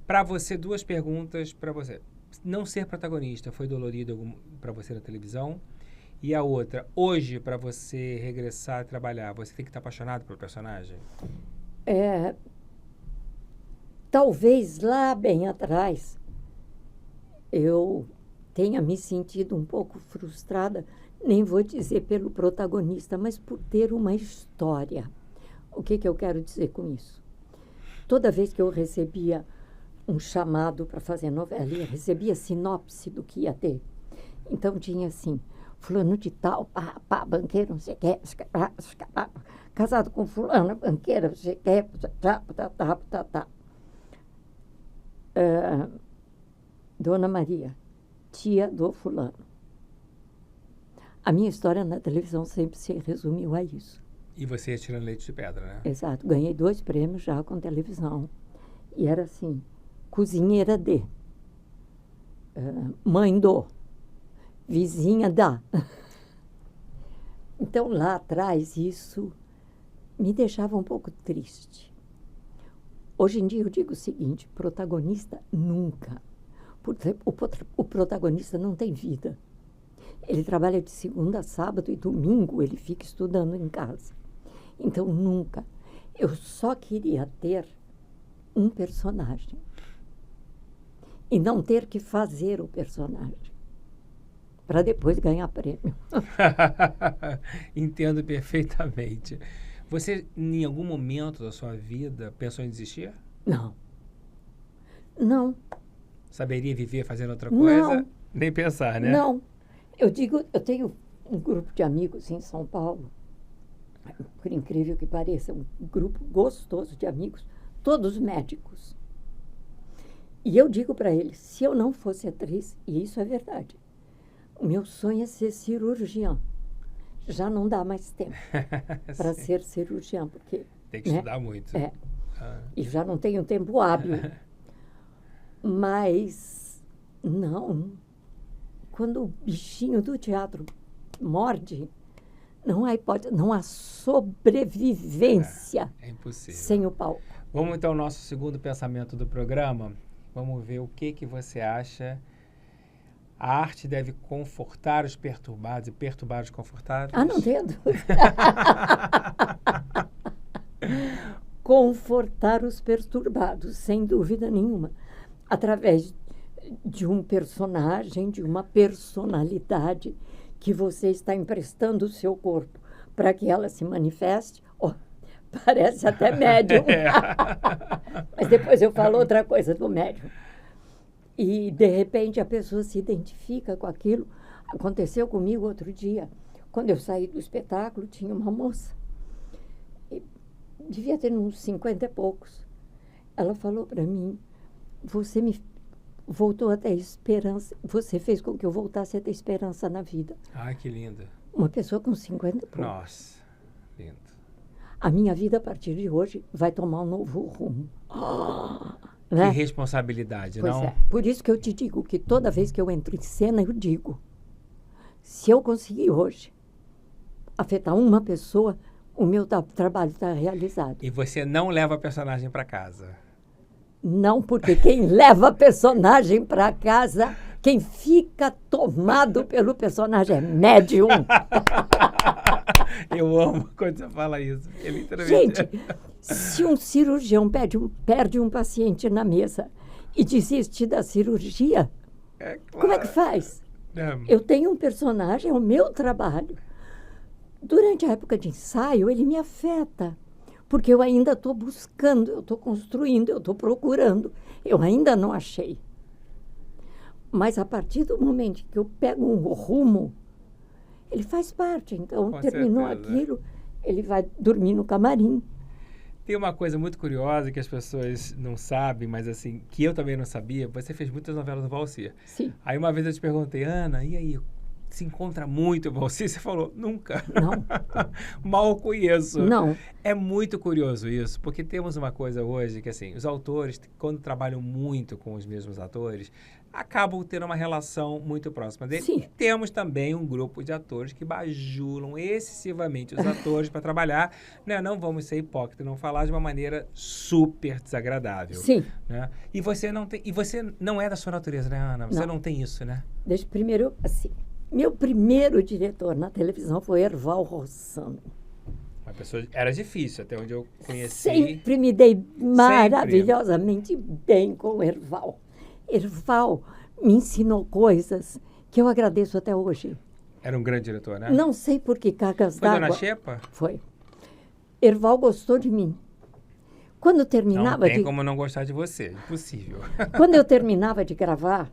Para você, 2 perguntas para você. Não ser protagonista foi dolorido para você na televisão? E a outra, hoje, para você regressar a trabalhar, você tem que estar apaixonado pelo personagem? Talvez lá bem atrás eu tenha me sentido um pouco frustrada, nem vou dizer pelo protagonista, mas por ter uma história. O que eu quero dizer com isso? Toda vez que eu recebia um chamado para fazer novela, eu recebia sinopse do que ia ter. Então tinha assim, fulano de tal, banqueiro, não sei o que, casado com fulana, banqueira, não sei o que, tá. Dona Maria, tia do fulano. A minha história na televisão sempre se resumiu a isso. E você ia tirando leite de pedra, né? Exato. Ganhei 2 prêmios já com televisão. E era assim, cozinheira de, mãe do, vizinha da. Então, lá atrás, isso me deixava um pouco triste. Hoje em dia eu digo o seguinte, protagonista nunca. Porque o protagonista não tem vida. Ele trabalha de segunda a sábado e domingo ele fica estudando em casa. Então nunca. Eu só queria ter um personagem. E não ter que fazer o personagem. Para depois ganhar prêmio. Entendo perfeitamente. Você, em algum momento da sua vida, pensou em desistir? Não. Não. Saberia viver fazendo outra coisa? Não. Nem pensar, né? Não. Eu tenho um grupo de amigos em São Paulo, por incrível que pareça, um grupo gostoso de amigos, todos médicos. E eu digo para eles, se eu não fosse atriz, e isso é verdade, o meu sonho é ser cirurgiã. Já não dá mais tempo para ser cirurgiã, porque... Tem que estudar muito. E já não tenho tempo hábil. Mas, não. Quando o bichinho do teatro morde, não há hipótese, não há sobrevivência É impossível. Sem o palco. Vamos então ao nosso segundo pensamento do programa. Vamos ver o que você acha. A arte deve confortar os perturbados e perturbar os confortáveis? Não tenho dúvida. Confortar os perturbados, sem dúvida nenhuma. Através de um personagem, de uma personalidade que você está emprestando o seu corpo para que ela se manifeste. Parece até médium. Mas depois eu falo outra coisa do médium. E, de repente, a pessoa se identifica com aquilo. Aconteceu comigo outro dia. Quando eu saí do espetáculo, tinha uma moça. Devia ter uns 50 e poucos. Ela falou para mim, você me voltou a ter esperança, você fez com que eu voltasse a ter esperança na vida. Ai, que linda. Uma pessoa com 50 e poucos. Nossa, lindo. A minha vida, a partir de hoje, vai tomar um novo rumo. Né? Que responsabilidade, pois não? É. Por isso que eu te digo que toda vez que eu entro em cena, eu digo, se eu conseguir hoje afetar uma pessoa, o meu trabalho está realizado. E você não leva a personagem para casa? Não, porque quem leva a personagem para casa, quem fica tomado pelo personagem é médium. Eu amo quando você fala isso. Gente, se um cirurgião perde um paciente na mesa e desiste da cirurgia, claro. Como é que faz? Eu tenho um personagem, é o meu trabalho. Durante a época de ensaio, ele me afeta, porque eu ainda estou buscando, eu estou construindo, eu estou procurando. Eu ainda não achei. Mas a partir do momento que eu pego um rumo, ele faz parte. Então, Com terminou certeza. aquilo, ele vai dormir no camarim. Tem uma coisa muito curiosa que as pessoas não sabem, mas assim, que eu também não sabia. Você fez muitas novelas do Valsir. Sim. Aí uma vez eu te perguntei, Ana, e aí, se encontra muito o Valsir? Você falou, nunca. Não. Mal o conheço. Não. É muito curioso isso, porque temos uma coisa hoje que, assim, os autores, quando trabalham muito com os mesmos atores, acabam tendo uma relação muito próxima dele. Sim. E temos também um grupo de atores que bajulam excessivamente os atores para trabalhar. Né? Não vamos ser hipócritas, não falar de uma maneira super desagradável. Sim. Né? E você não é da sua natureza, né, Ana? Você não tem isso, né? Deixa primeiro, assim, meu primeiro diretor na televisão foi Erval Rossano. Uma pessoa, era difícil, até onde eu conheci. Sempre me dei maravilhosamente bem com o Erval. Erval me ensinou coisas que eu agradeço até hoje. Era um grande diretor, né? Não sei por que cargas Foi d'água. Dona Xepa? Foi. Erval gostou de mim. Quando terminava Não tem como não gostar de você, impossível. Quando eu terminava de gravar,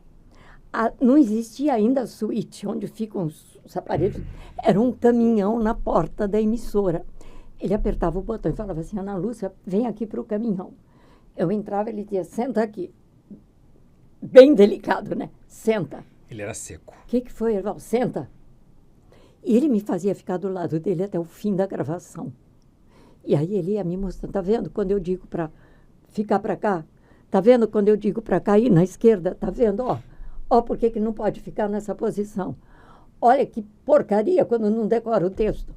não existia ainda a suíte onde ficam os aparelhos. Era um caminhão na porta da emissora. Ele apertava o botão e falava assim, Ana Lúcia, vem aqui para o caminhão. Eu entrava, ele dizia, senta aqui. Bem delicado, né? Senta. Ele era seco. O que foi, Erval? Senta. E ele me fazia ficar do lado dele até o fim da gravação. E aí ele ia me mostrando, tá vendo quando eu digo para ficar para cá? Tá vendo quando eu digo para cair na esquerda? Tá vendo? Ó, por que não pode ficar nessa posição? Olha que porcaria quando não decora o texto.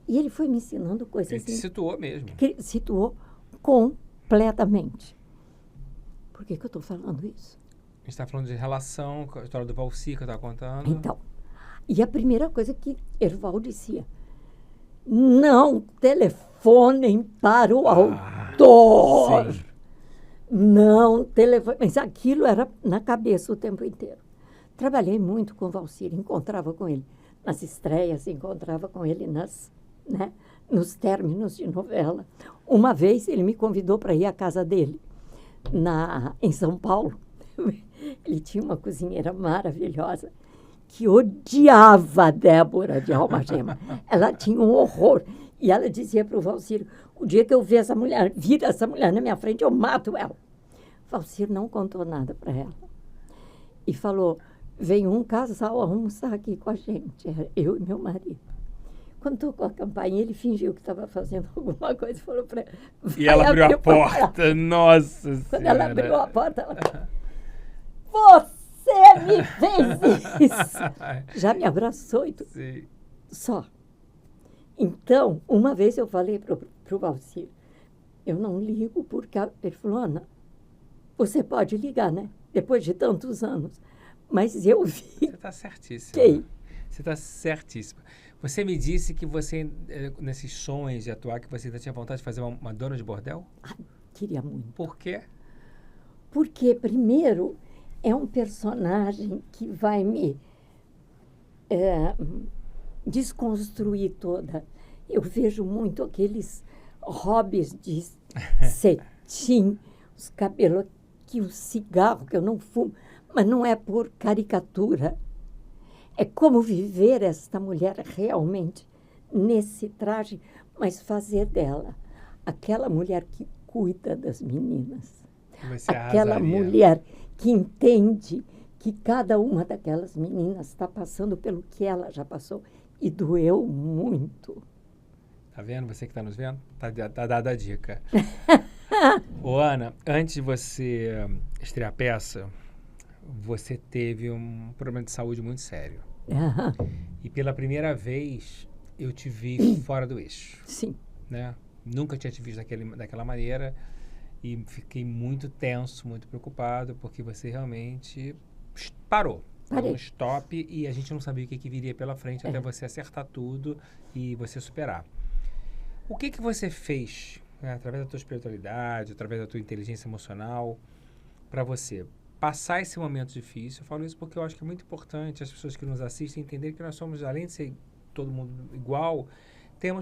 E ele foi me ensinando coisas Ele te assim. situou mesmo. Que situou completamente. Por que eu estou falando isso? A gente está falando de relação com a história do Valsir que eu estava contando. Então, e a primeira coisa que Erval dizia, não telefonem para o autor. Sim. Não telefonem. Mas aquilo era na cabeça o tempo inteiro. Trabalhei muito com o Valsir, encontrava com ele nas estreias, encontrava com ele nos términos de novela. Uma vez ele me convidou para ir à casa dele, em São Paulo. Ele tinha uma cozinheira maravilhosa que odiava a Débora de Almagema. Ela tinha um horror. E ela dizia para o Valsir, o dia que eu vir essa mulher na minha frente, eu mato ela. O Valsir não contou nada para ela. E falou, vem um casal almoçar aqui com a gente, eu e meu marido. Quando tocou a campainha, ele fingiu que estava fazendo alguma coisa e falou para ela. E ela abriu a porta. Nossa Senhora. Quando ela abriu a porta, ela falou, você me fez isso! Já me abraçou e tudo. Sim. Só. Então, uma vez eu falei para o Valsir, eu não ligo porque... Ele falou, Ana, você pode ligar, né? Depois de tantos anos. Mas eu vi... Você está certíssima. Que? Você está certíssima. Você me disse que você, nesses sonhos de atuar, que você ainda tinha vontade de fazer uma dona de bordel? Queria muito. Por quê? Porque, primeiro, é um personagem que vai me desconstruir toda. Eu vejo muito aqueles hobbies de cetim, os cabelos aqui, o cigarro que eu não fumo, mas não é por caricatura. É como viver esta mulher realmente nesse traje, mas fazer dela aquela mulher que cuida das meninas. Aquela mulher que entende que cada uma daquelas meninas está passando pelo que ela já passou e doeu muito. Tá vendo? Você que está nos vendo? Tá dada a dica. Ô, Ana, antes de você estrear a peça, você teve um problema de saúde muito sério. E pela primeira vez, eu te vi fora do eixo. Sim. Né? Nunca tinha te visto daquela maneira. E fiquei muito tenso, muito preocupado, porque você realmente parou. Parei. Um stop e a gente não sabia o que viria pela frente até você acertar tudo e você superar. O que você fez, né, através da tua espiritualidade, através da tua inteligência emocional, para você passar esse momento difícil? Eu falo isso porque eu acho que é muito importante as pessoas que nos assistem entenderem que nós somos, além de ser todo mundo igual,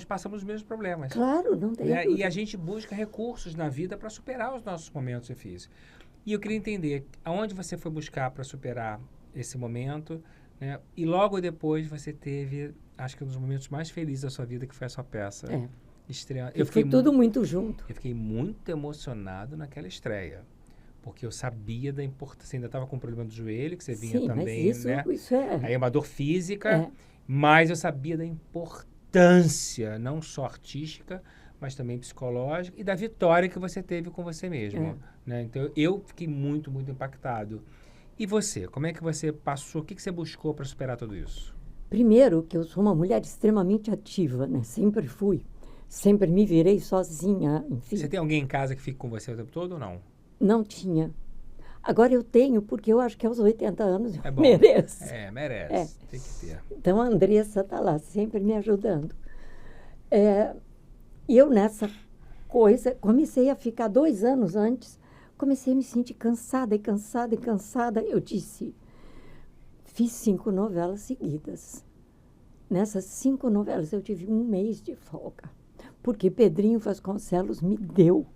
passamos os mesmos problemas. Claro, não tem dúvida. E a gente busca recursos na vida para superar os nossos momentos difíceis. E eu queria entender aonde você foi buscar para superar esse momento, né? E logo depois você teve, acho que um dos momentos mais felizes da sua vida, que foi a sua peça. Foi tudo muito junto. Eu fiquei muito emocionado naquela estreia. Porque eu sabia da importância. Você ainda estava com o problema do joelho, que você vinha também, mas isso é... Aí é uma dor física, mas eu sabia da importância, não só artística, mas também psicológica, e da vitória que você teve com você mesmo. Né? Então, eu fiquei muito, muito impactado. E você? Como é que você passou? O que você buscou para superar tudo isso? Primeiro, que eu sou uma mulher extremamente ativa, né? Sempre fui. Sempre me virei sozinha, enfim. Você tem alguém em casa que fique com você o tempo todo ou não? Não tinha. Agora eu tenho, porque eu acho que aos 80 anos eu bom. mereço. Merece. Tem que ter. Então, a Andressa está lá, sempre me ajudando. E eu, nessa coisa, comecei a ficar 2 anos antes, comecei a me sentir cansada. Eu disse, fiz 5 novelas seguidas. Nessas 5 novelas eu tive 1 mês de folga, porque Pedrinho Vasconcelos me deu.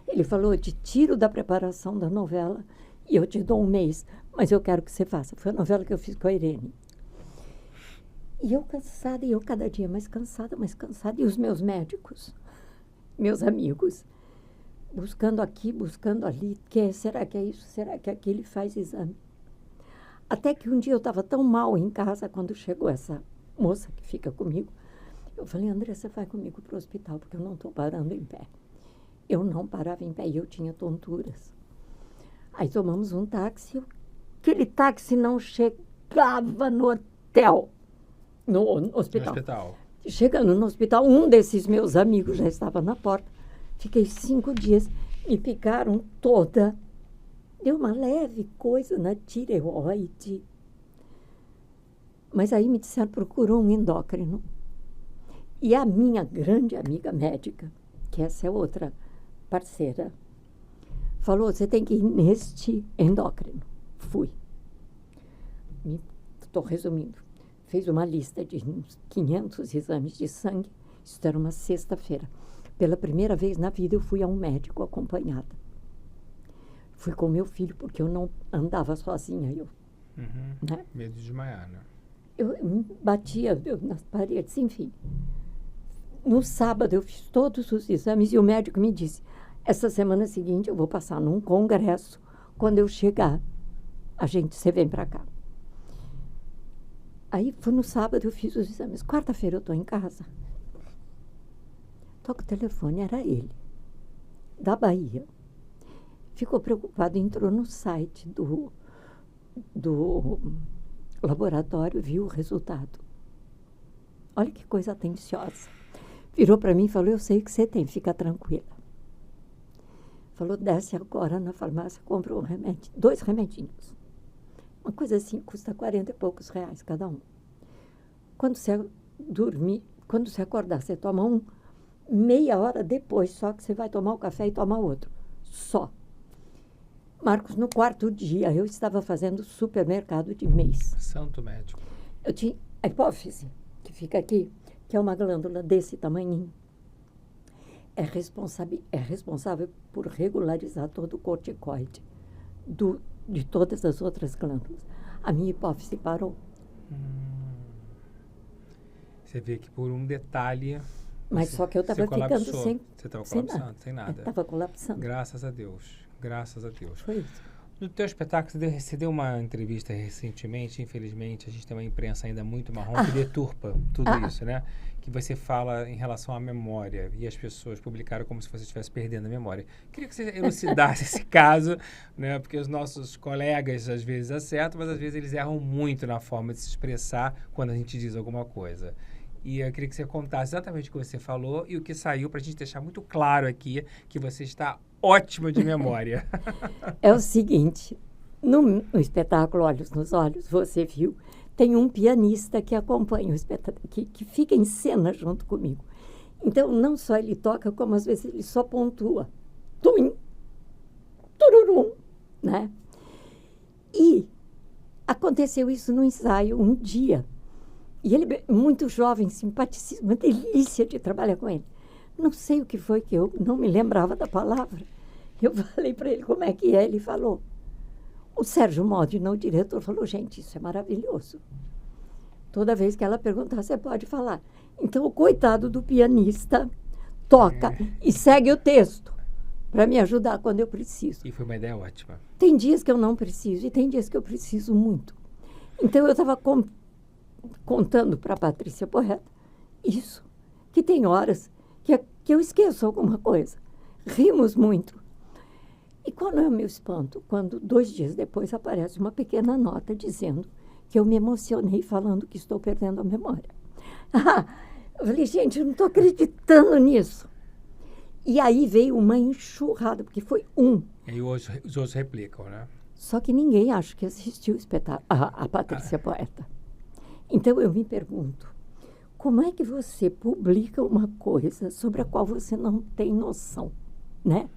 Ele falou, eu te tiro da preparação da novela e eu te dou 1 mês, mas eu quero que você faça. Foi a novela que eu fiz com a Irene. E eu cansada, e eu cada dia mais cansada. E os meus médicos, meus amigos, buscando aqui, buscando ali, será que é isso, será que é aquilo, faz exame. Até que um dia eu estava tão mal em casa, quando chegou essa moça que fica comigo, eu falei, André, você vai comigo para o hospital, porque eu não estou parando em pé. Eu não parava em pé e eu tinha tonturas. Aí tomamos um táxi, aquele táxi não chegava no hotel, no hospital. Chegando no hospital, um desses meus amigos já estava na porta. Fiquei 5 dias, me picaram toda. Deu uma leve coisa na tireoide. Mas aí me disseram, procurou um endócrino. E a minha grande amiga médica, que essa é outra parceira, falou, você tem que ir neste endócrino. Fui. Estou resumindo. Fez uma lista de uns 500 exames de sangue. Isso era uma sexta-feira. Pela primeira vez na vida eu fui a um médico acompanhada. Fui com meu filho, porque eu não andava sozinha. Né? Medo de desmaiar, né? Eu batia nas paredes, enfim. No sábado eu fiz todos os exames e o médico me disse, essa semana seguinte eu vou passar num congresso, quando eu chegar, você vem para cá. Aí foi no sábado eu fiz os exames. Quarta-feira eu estou em casa. Toco o telefone, era ele, da Bahia. Ficou preocupado, entrou no site do laboratório, viu o resultado. Olha que coisa atenciosa. Virou para mim e falou, eu sei o que você tem, fica tranquila. Falou, desce agora na farmácia, compra 2 remedinhos. Uma coisa assim, custa 40 e poucos reais cada um. Quando você dormir, quando você acordar, você toma um, meia hora depois, só que você vai tomar o café e tomar outro. Só. Marcos, no 4º dia, eu estava fazendo supermercado de mês. Santo médico. Eu tinha a hipófise, que fica aqui, que é uma glândula desse tamanhinho. É responsável por regularizar todo o corticoide de todas as outras glândulas. A minha hipófise parou. Você vê que por um detalhe... Mas só que eu estava ficando sem... Você estava colapsando, sem nada. Estava colapsando. Graças a Deus. Graças a Deus. Foi isso. No teu espetáculo, você deu uma entrevista recentemente, infelizmente, a gente tem uma imprensa ainda muito marrom que deturpa tudo isso, né? Que você fala em relação à memória, e as pessoas publicaram como se você estivesse perdendo a memória. Queria que você elucidasse esse caso, né? Porque os nossos colegas às vezes acertam, mas às vezes eles erram muito na forma de se expressar quando a gente diz alguma coisa. E eu queria que você contasse exatamente o que você falou e o que saiu, para a gente deixar muito claro aqui que você está ótimo de memória. É o seguinte, no espetáculo Olhos nos Olhos, você viu, tem um pianista que acompanha o espetáculo, que fica em cena junto comigo. Então, não só ele toca, como às vezes ele só pontua. Tuim, tururum, né? E aconteceu isso no ensaio um dia. E ele é muito jovem, simpaticíssimo, uma delícia de trabalhar com ele. Não sei o que foi que eu não me lembrava da palavra. Eu falei para ele como é que é, ele falou. O Sérgio Modena, o diretor, falou, gente, isso é maravilhoso. Toda vez que ela perguntar, você pode falar. Então, o coitado do pianista toca e segue o texto para me ajudar quando eu preciso. E foi uma ideia ótima. Tem dias que eu não preciso e tem dias que eu preciso muito. Então, eu estava contando para a Patrícia Poeta isso, que tem horas que eu esqueço alguma coisa. Rimos muito. E qual é o meu espanto? Quando 2 dias depois aparece uma pequena nota dizendo que eu me emocionei falando que estou perdendo a memória. Eu falei, gente, eu não estou acreditando nisso. E aí veio uma enxurrada, porque foi um. E aí os outros replicam, né? Só que ninguém acha que assistiu o espetáculo, a Patrícia Poeta. Então eu me pergunto, como é que você publica uma coisa sobre a qual você não tem noção, né?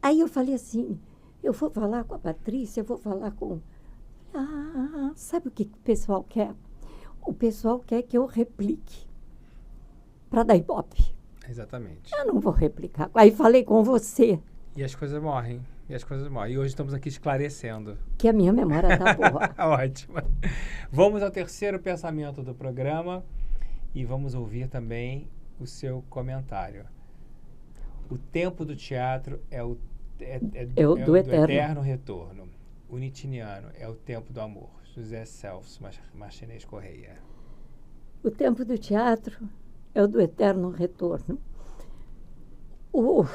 Aí eu falei assim, eu vou falar com a Patrícia, eu vou falar com... sabe o que o pessoal quer? O pessoal quer que eu replique para dar ibope. Exatamente. Eu não vou replicar. Aí falei com você. E as coisas morrem. E hoje estamos aqui esclarecendo. Que a minha memória está boa. Ótimo. Vamos ao terceiro pensamento do programa e vamos ouvir também o seu comentário. O tempo do teatro é o do eterno retorno. O nietzschiano é o tempo do amor. José Celso Martinez Correia. O tempo do teatro é o do eterno retorno. O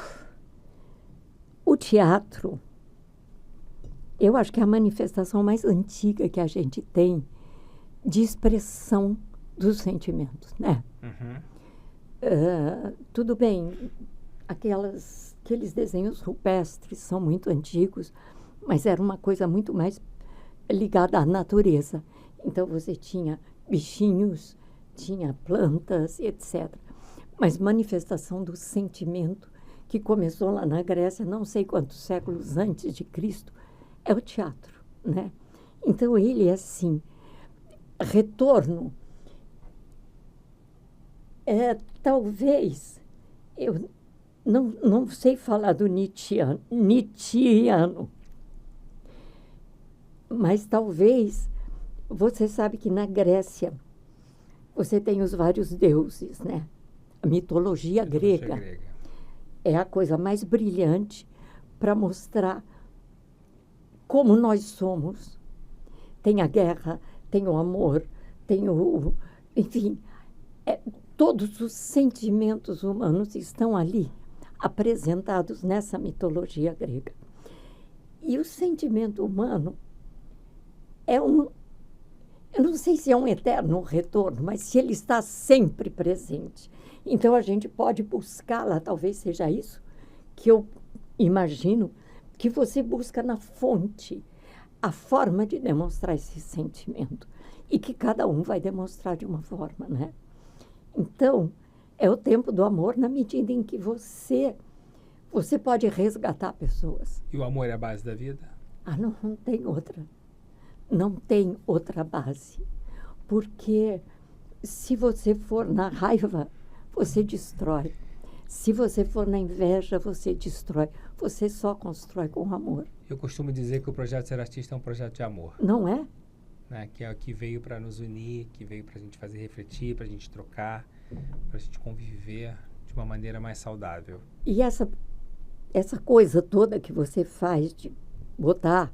teatro, eu acho que é a manifestação mais antiga que a gente tem de expressão dos sentimentos, né? Uhum. Tudo bem, aqueles desenhos rupestres são muito antigos, mas era uma coisa muito mais ligada à natureza. Então você tinha bichinhos, tinha plantas, etc. Mas manifestação do sentimento que começou lá na Grécia, não sei quantos séculos antes de Cristo, é o teatro, né? Então ele é assim, retorno. Talvez, eu não sei falar do nietzschiano, mas talvez, você sabe que na Grécia você tem os vários deuses, né? A mitologia grega é a coisa mais brilhante para mostrar como nós somos. Tem a guerra, tem o amor, tem enfim, todos os sentimentos humanos estão ali, apresentados nessa mitologia grega. E o sentimento humano eu não sei se é um eterno retorno, mas se ele está sempre presente. Então, a gente pode buscá-la, talvez seja isso que eu imagino, que você busca na fonte a forma de demonstrar esse sentimento. E que cada um vai demonstrar de uma forma, né? Então, é o tempo do amor na medida em que você pode resgatar pessoas. E o amor é a base da vida? Não tem outra. Não tem outra base. Porque se você for na raiva, você destrói. Se você for na inveja, você destrói. Você só constrói com amor. Eu costumo dizer que o projeto Ser Artista é um projeto de amor. Não é? Né? Que é o que veio para nos unir, que veio para a gente fazer refletir, para a gente trocar, para a gente conviver de uma maneira mais saudável. E essa coisa toda que você faz de botar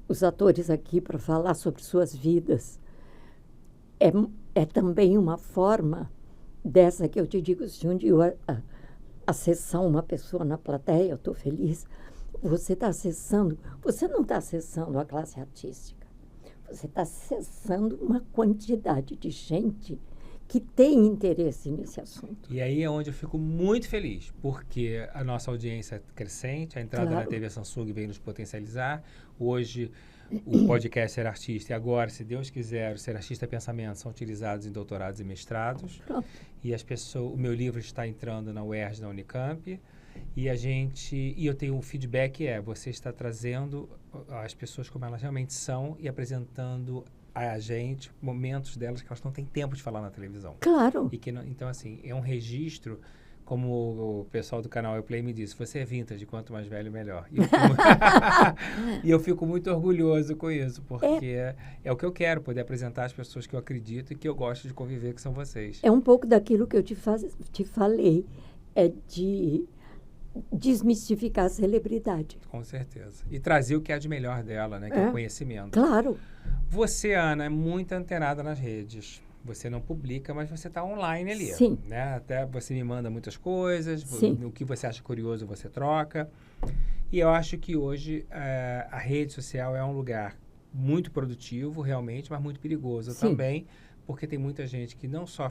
os atores aqui para falar sobre suas vidas é também uma forma dessa que eu te digo, se um dia acessar uma pessoa na plateia, eu estou feliz, você está acessando, você não está acessando a classe artística, você está acessando uma quantidade de gente que tem interesse nesse assunto. E aí é onde eu fico muito feliz, porque a nossa audiência é crescente, a entrada na TV Samsung veio nos potencializar. Hoje, o podcast Ser Artista e agora, se Deus quiser, o Ser Artista e Pensamento são utilizados em doutorados e mestrados. Pronto. E o meu livro está entrando na UERJ, na Unicamp. E eu tenho um feedback, você está trazendo as pessoas como elas realmente são e apresentando a gente momentos delas que elas não têm tempo de falar na televisão. Claro. E que não, então, assim, é um registro, como o pessoal do canal iPlay me disse, você é vintage, quanto mais velho, melhor. E eu fico muito orgulhoso com isso, porque é o que eu quero, poder apresentar as pessoas que eu acredito e que eu gosto de conviver, que são vocês. É um pouco daquilo que eu te falei, é de desmistificar a celebridade. Com certeza. E trazer o que há de melhor dela, né? Que é o conhecimento. Claro. Você, Ana, é muito antenada nas redes. Você não publica, mas você está online ali. Sim. Né? Até você me manda muitas coisas. Sim. O que você acha curioso, você troca. E eu acho que hoje a rede social é um lugar muito produtivo, realmente, mas muito perigoso também, porque tem muita gente que não só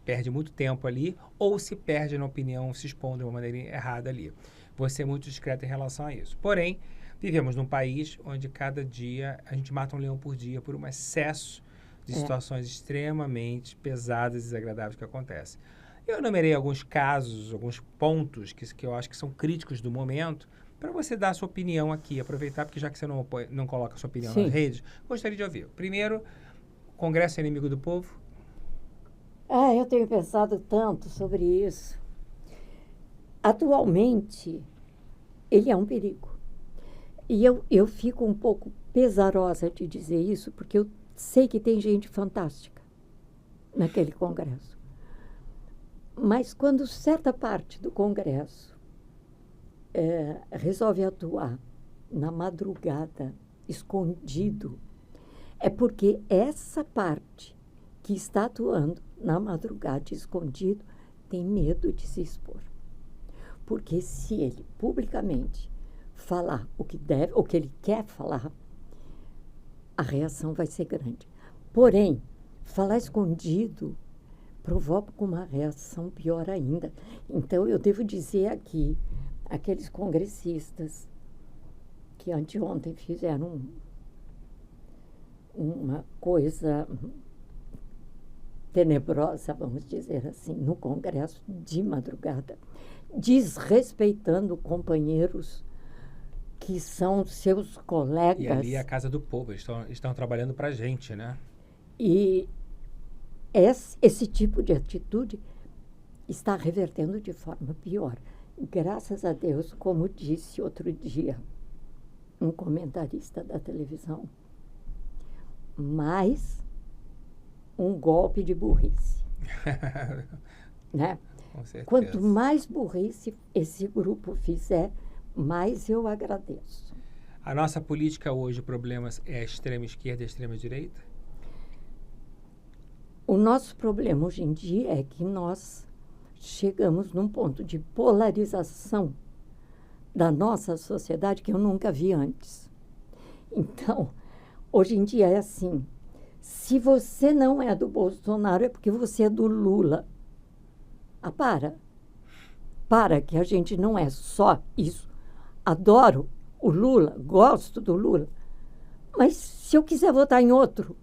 perde muito tempo ali, ou se perde na opinião, se expondo de uma maneira errada ali. Você é muito discreta em relação a isso. Porém, vivemos num país onde cada dia a gente mata um leão por dia por um excesso de situações extremamente pesadas e desagradáveis que acontecem. Eu enumerei alguns casos, alguns pontos que eu acho que são críticos do momento, para você dar a sua opinião aqui, aproveitar, porque já que você não coloca a sua opinião nas redes, gostaria de ouvir. Primeiro, Congresso é inimigo do povo? Eu tenho pensado tanto sobre isso. Atualmente, ele é um perigo. E eu fico um pouco pesarosa de dizer isso, porque eu sei que tem gente fantástica naquele Congresso. Mas quando certa parte do Congresso resolve atuar na madrugada, escondido, é porque essa parte que está atuando na madrugada, escondido, tem medo de se expor. Porque se ele publicamente falar o que deve, o que ele quer falar, a reação vai ser grande. Porém, falar escondido provoca uma reação pior ainda. Então, eu devo dizer aqui, aqueles congressistas que anteontem fizeram uma coisa tenebrosa, vamos dizer assim, no Congresso de madrugada, desrespeitando companheiros que são seus colegas. E ali é a casa do povo, eles estão trabalhando para a gente, né? E esse tipo de atitude está revertendo de forma pior. Graças a Deus, como disse outro dia um comentarista da televisão, mais um golpe de burrice. Né? Com certeza. Quanto mais burrice esse grupo fizer, mais eu agradeço. A nossa política hoje, o problema é a extrema esquerda e a extrema direita? O nosso problema hoje em dia é que nós chegamos num ponto de polarização da nossa sociedade que eu nunca vi antes. Então, hoje em dia é assim, se você não é do Bolsonaro é porque você é do Lula. Para que a gente não é só isso. Adoro o Lula, gosto do Lula, mas se eu quiser votar em outro,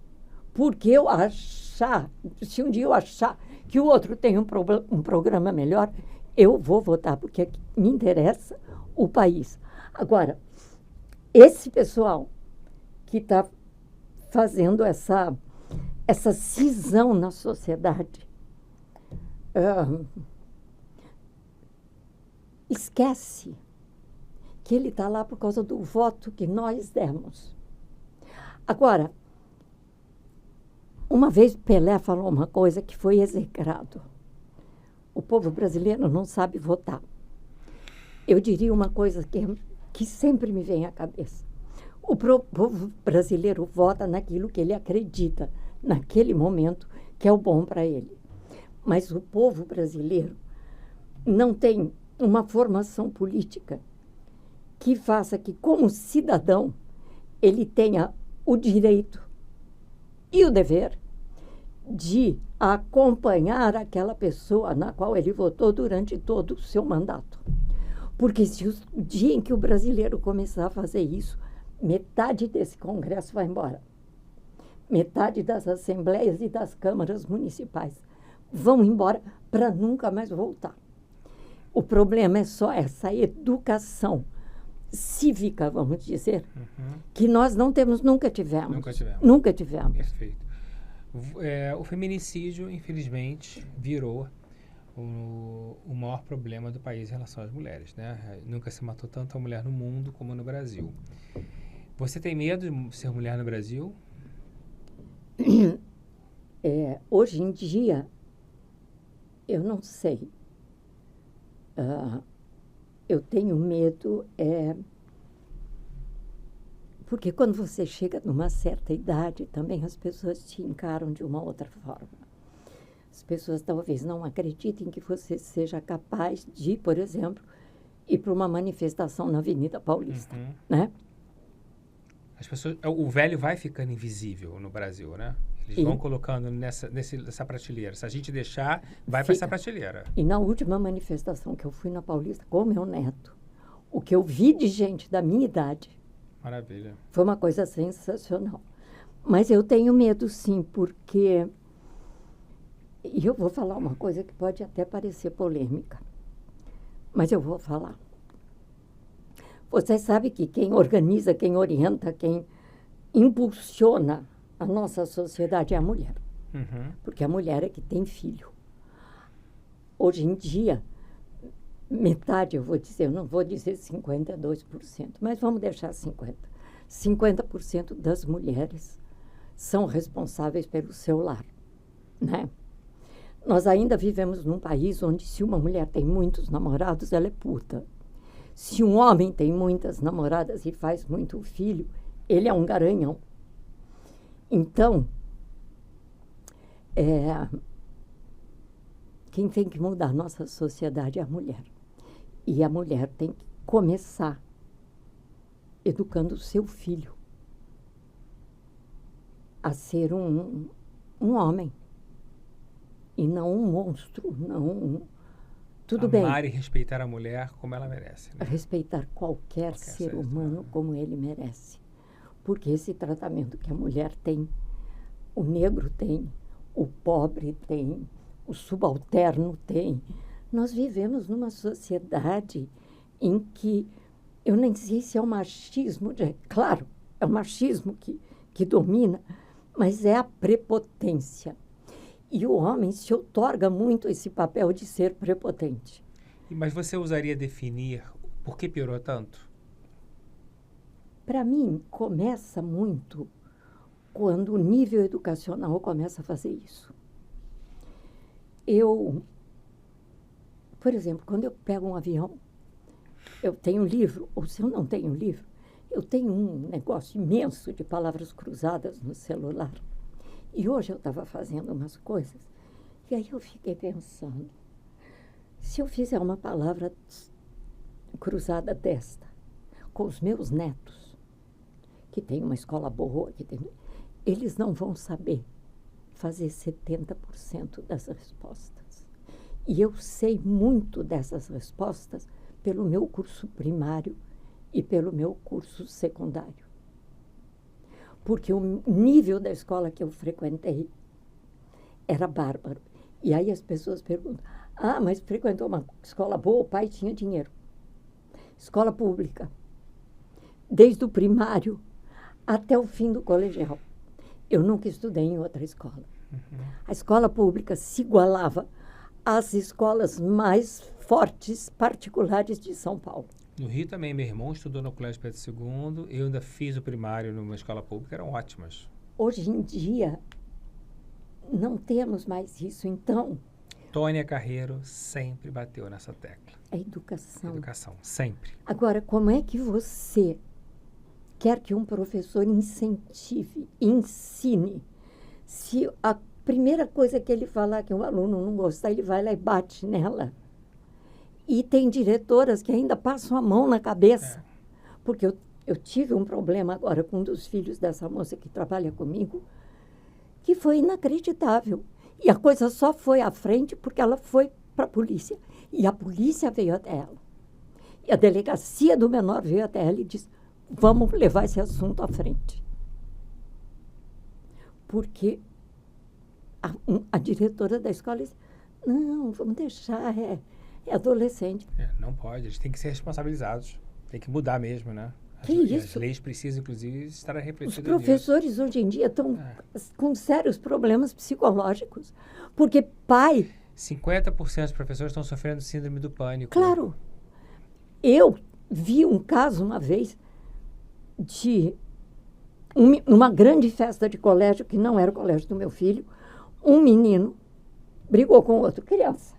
porque se um dia eu achar que o outro tem um programa melhor, eu vou votar, porque me interessa o país. Agora, esse pessoal que está fazendo essa cisão na sociedade, esquece que ele está lá por causa do voto que nós demos. Agora, uma vez Pelé falou uma coisa que foi execrado. O povo brasileiro não sabe votar. Eu diria uma coisa que sempre me vem à cabeça. O povo brasileiro vota naquilo que ele acredita, naquele momento, que é o bom para ele. Mas o povo brasileiro não tem uma formação política que faça que, como cidadão, ele tenha o direito e o dever de acompanhar aquela pessoa na qual ele votou durante todo o seu mandato. Porque se o dia em que o brasileiro começar a fazer isso, metade desse Congresso vai embora. Metade das assembleias e das câmaras municipais vão embora para nunca mais voltar. O problema é só essa educação cívica, vamos dizer, que nós não temos, nunca tivemos. Nunca tivemos. Nunca tivemos. Perfeito. O feminicídio, infelizmente, virou o maior problema do país em relação às mulheres, né? Nunca se matou tanta mulher no mundo como no Brasil. Você tem medo de ser mulher no Brasil? Hoje em dia, eu não sei. Eu tenho medo, porque quando você chega numa certa idade, também as pessoas te encaram de uma outra forma. As pessoas talvez não acreditem que você seja capaz de, por exemplo, ir para uma manifestação na Avenida Paulista, né? As pessoas, o velho vai ficando invisível no Brasil, né? Eles vão colocando nessa prateleira. Se a gente deixar, vai para essa prateleira. E na última manifestação que eu fui na Paulista com o meu neto, o que eu vi de gente da minha idade, maravilha, foi uma coisa sensacional. Mas eu tenho medo, sim, porque... E eu vou falar uma coisa que pode até parecer polêmica, mas eu vou falar. Você sabe que quem organiza, quem orienta, quem impulsiona a nossa sociedade é a mulher. Porque a mulher é que tem filho. Hoje em dia, metade, eu vou dizer, eu não vou dizer 52%, mas vamos deixar 50%. 50% das mulheres são responsáveis pelo seu lar, né? Nós ainda vivemos num país onde se uma mulher tem muitos namorados, ela é puta. Se um homem tem muitas namoradas e faz muito filho, ele é um garanhão. Então, quem tem que mudar a nossa sociedade é a mulher. E a mulher tem que começar educando o seu filho a ser um homem. E não um monstro, Tudo bem. Amar e respeitar a mulher como ela merece. Né? Respeitar qualquer ser humano como ele merece. Porque esse tratamento que a mulher tem, o negro tem, o pobre tem, o subalterno tem. Nós vivemos numa sociedade em que, eu nem sei se é o machismo, claro, é o machismo que domina, mas é a prepotência. E o homem se outorga muito esse papel de ser prepotente. Mas você usaria definir por que piorou tanto? Para mim, começa muito quando o nível educacional começa a fazer isso. Por exemplo, quando eu pego um avião, eu tenho livro, ou se eu não tenho livro, eu tenho um negócio imenso de palavras cruzadas no celular. E hoje eu estava fazendo umas coisas, e aí eu fiquei pensando, se eu fizer uma palavra cruzada desta, com os meus netos, que tem uma escola boa, eles não vão saber fazer 70% das respostas. E eu sei muito dessas respostas pelo meu curso primário e pelo meu curso secundário. Porque o nível da escola que eu frequentei era bárbaro. E aí as pessoas perguntam, mas frequentou uma escola boa, o pai tinha dinheiro. Escola pública. Desde o primário até o fim do colegial. Eu nunca estudei em outra escola. A escola pública se igualava às escolas mais fortes particulares de São Paulo. No Rio também, meu irmão estudou no Colégio Pedro II, eu ainda fiz o primário numa escola pública, eram ótimas. Hoje em dia, não temos mais isso, então... Tônia Carreiro sempre bateu nessa tecla. A educação. Educação, sempre. Agora, como é que você quer que um professor incentive, ensine, se a primeira coisa que ele falar que um aluno não gostar, ele vai lá e bate nela? E tem diretoras que ainda passam a mão na cabeça. Porque eu tive um problema agora com um dos filhos dessa moça que trabalha comigo, que foi inacreditável. E a coisa só foi à frente porque ela foi para a polícia. E a polícia veio até ela. E a delegacia do menor veio até ela e disse, vamos levar esse assunto à frente. Porque a diretora da escola disse, não, vamos deixar, é adolescente. Não pode, eles têm que ser responsabilizados. Tem que mudar mesmo, né? Que isso? As leis precisam, inclusive, estar refletidas Os professores hoje em dia estão com sérios problemas psicológicos, porque pai... 50% dos professores estão sofrendo síndrome do pânico. Claro. Eu vi um caso uma vez de uma grande festa de colégio, que não era o colégio do meu filho, um menino brigou com outro, criança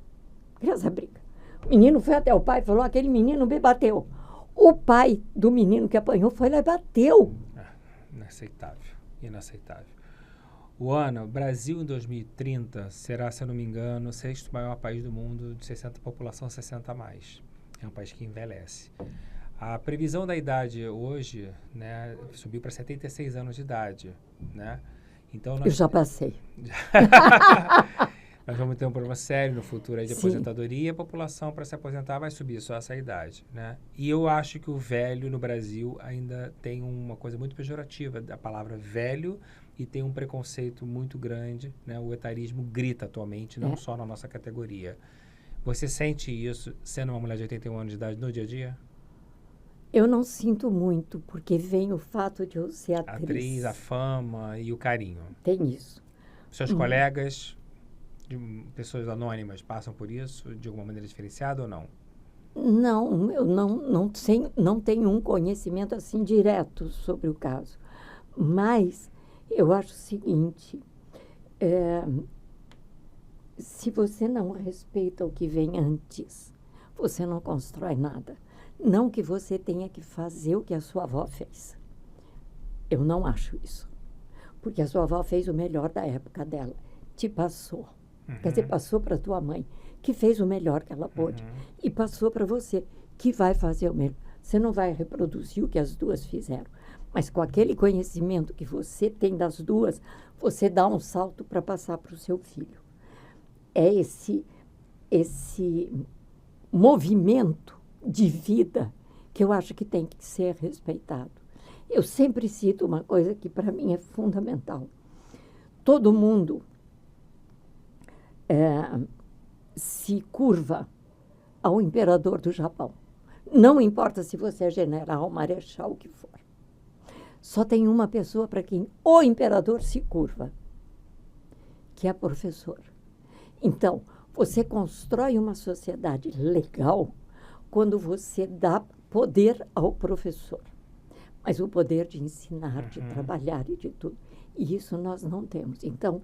briga. O menino foi até o pai e falou, aquele menino me bateu. O pai do menino que apanhou foi lá e bateu. Inaceitável. Ana, o Brasil em 2030 será, se eu não me engano, o sexto maior país do mundo de população 60 a mais. É um país que envelhece. A previsão da idade hoje, né, subiu para 76 anos de idade, né? Então eu já passei. Nós vamos ter um problema sério no futuro aí de aposentadoria, e a população para se aposentar vai subir só essa idade, né? E eu acho que o velho no Brasil ainda tem uma coisa muito pejorativa da palavra velho e tem um preconceito muito grande, né? O etarismo grita atualmente, não só na nossa categoria. Você sente isso sendo uma mulher de 81 anos de idade no dia a dia? Eu não sinto muito, porque vem o fato de eu ser atriz. Atriz, a fama e o carinho. Tem isso. Seus colegas, pessoas anônimas, passam por isso de alguma maneira diferenciada ou não? Não, eu não tenho um conhecimento assim direto sobre o caso. Mas eu acho o seguinte, se você não respeita o que vem antes, você não constrói nada. Não que você tenha que fazer o que a sua avó fez. Eu não acho isso. Porque a sua avó fez o melhor da época dela. Te passou. Quer dizer, passou para tua mãe, que fez o melhor que ela pôde. E passou para você, que vai fazer o melhor. Você não vai reproduzir o que as duas fizeram. Mas com aquele conhecimento que você tem das duas, você dá um salto para passar para o seu filho. É esse movimento de vida que eu acho que tem que ser respeitado. Eu sempre cito uma coisa que para mim é fundamental. Todo mundo se curva ao imperador do Japão. Não importa se você é general, marechal, o que for. Só tem uma pessoa para quem o imperador se curva, que é a professora. Então, você constrói uma sociedade legal quando você dá poder ao professor. Mas o poder de ensinar, de trabalhar e de tudo. E isso nós não temos. Então,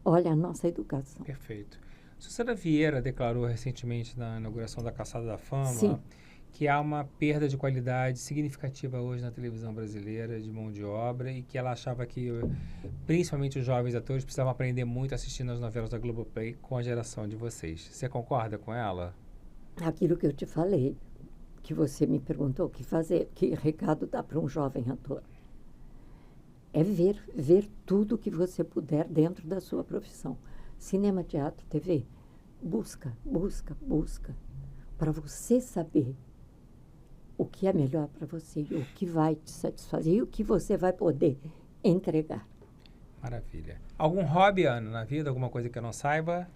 olha a nossa educação. Perfeito. Susana Vieira declarou recentemente na inauguração da Calçada da Fama que há uma perda de qualidade significativa hoje na televisão brasileira de mão de obra e que ela achava que, principalmente os jovens atores, precisavam aprender muito assistindo as novelas da Globoplay com a geração de vocês. Você concorda com ela? Aquilo que eu te falei, que você me perguntou o que fazer, que recado dá para um jovem ator. É ver tudo que você puder dentro da sua profissão. Cinema, teatro, TV. Busca, para você saber o que é melhor para você, o que vai te satisfazer e o que você vai poder entregar. Maravilha. Algum hobby, Ana, na vida? Alguma coisa que eu não saiba?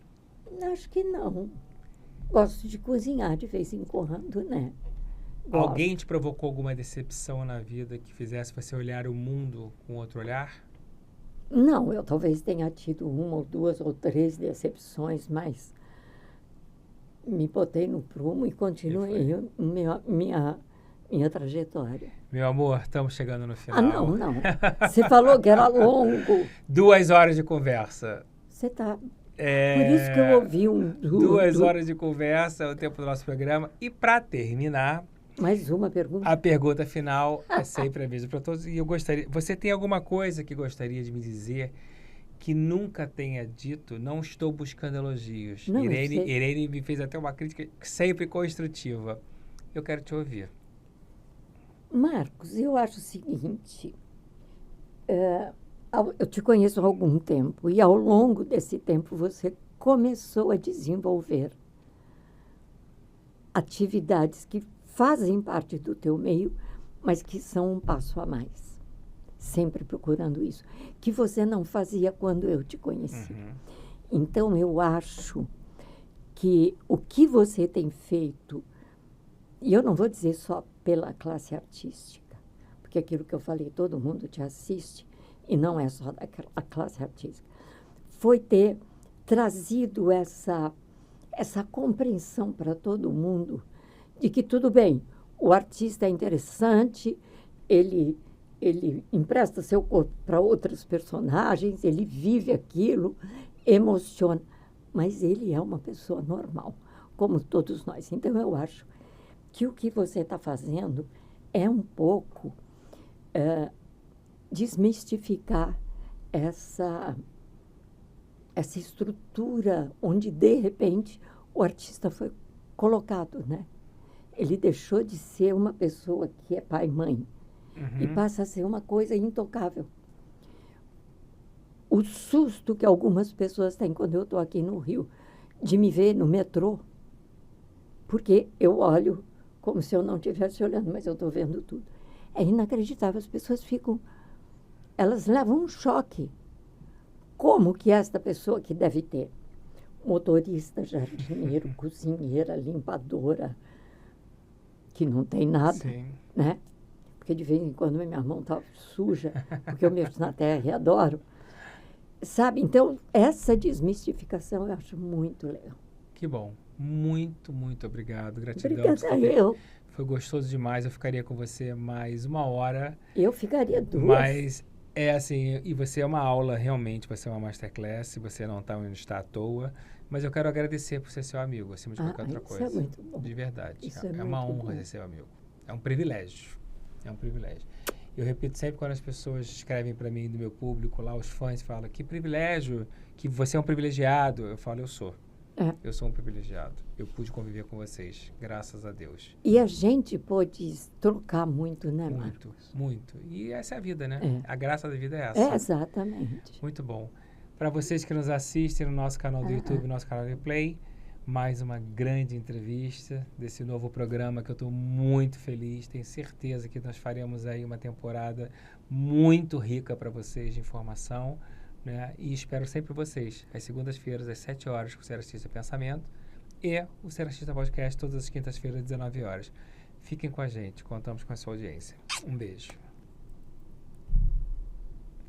Acho que não. Gosto de cozinhar de vez em quando, né? Gosto. Alguém te provocou alguma decepção na vida que fizesse você olhar o mundo com outro olhar? Não, eu talvez tenha tido 1 ou 2 ou 3 decepções, mas me botei no prumo e continuei minha trajetória. Meu amor, estamos chegando no final. Não. Você falou que era longo. 2 horas de conversa. Você está... Por isso que eu ouvi 2 horas de conversa, é o tempo do nosso programa. E para terminar... Mais uma pergunta. A pergunta final é sempre a mesma para todos. E eu gostaria... Você tem alguma coisa que gostaria de me dizer que nunca tenha dito? Não estou buscando elogios. Não, Irene me fez até uma crítica sempre construtiva. Eu quero te ouvir. Marcos, eu acho o seguinte... eu te conheço há algum tempo e ao longo desse tempo você começou a desenvolver atividades que fazem parte do teu meio, mas que são um passo a mais. Sempre procurando isso. Que você não fazia quando eu te conheci. Então, eu acho que o que você tem feito, e eu não vou dizer só pela classe artística, porque aquilo que eu falei, todo mundo te assiste, e não é só a classe artística, foi ter trazido essa compreensão para todo mundo de que tudo bem, o artista é interessante, ele empresta seu corpo para outros personagens, ele vive aquilo, emociona, mas ele é uma pessoa normal, como todos nós. Então, eu acho que o que você está fazendo é um pouco desmistificar essa estrutura onde, de repente, o artista foi colocado, né? Ele deixou de ser uma pessoa que é pai e mãe e passa a ser uma coisa intocável. O susto que algumas pessoas têm quando eu estou aqui no Rio de me ver no metrô, porque eu olho como se eu não estivesse olhando, mas eu estou vendo tudo. É inacreditável, as pessoas elas levam um choque. Como que esta pessoa que deve ter motorista, jardineiro, cozinheira, limpadora, que não tem nada, Sim. né? Porque de vez em quando minha mão está suja, porque eu mexo na terra e adoro. Sabe? Então, essa desmistificação eu acho muito legal. Que bom. Muito, muito obrigado. Gratidão. Obrigada eu. Foi gostoso demais. Eu ficaria com você mais 1 hora. Eu ficaria 2. Mas é assim, e você é uma aula realmente, você é uma masterclass, você não está à toa. Mas eu quero agradecer por ser seu amigo, acima de qualquer outra coisa. Isso é muito bom. De verdade. Isso É uma honra ser seu amigo. É um privilégio. É um privilégio. Eu repito sempre quando as pessoas escrevem para mim do meu público, lá os fãs falam, que privilégio, que você é um privilegiado. Eu falo, eu sou. Eu sou um privilegiado. Eu pude conviver com vocês, graças a Deus. E a gente pode trocar muito, né, Marcos? Muito, muito. E essa é a vida, né? É. A graça da vida é essa. É, exatamente. Muito bom. Para vocês que nos assistem no nosso canal do YouTube, nosso canal de Play, mais uma grande entrevista desse novo programa que eu estou muito feliz. Tenho certeza que nós faremos aí uma temporada muito rica para vocês de informação, né? E espero sempre vocês, às segundas-feiras, às 7 horas, com o Ser Artista Pensamento, e o Ser Artista Podcast, todas as quintas-feiras, às 19 horas. Fiquem com a gente, contamos com a sua audiência. Um beijo.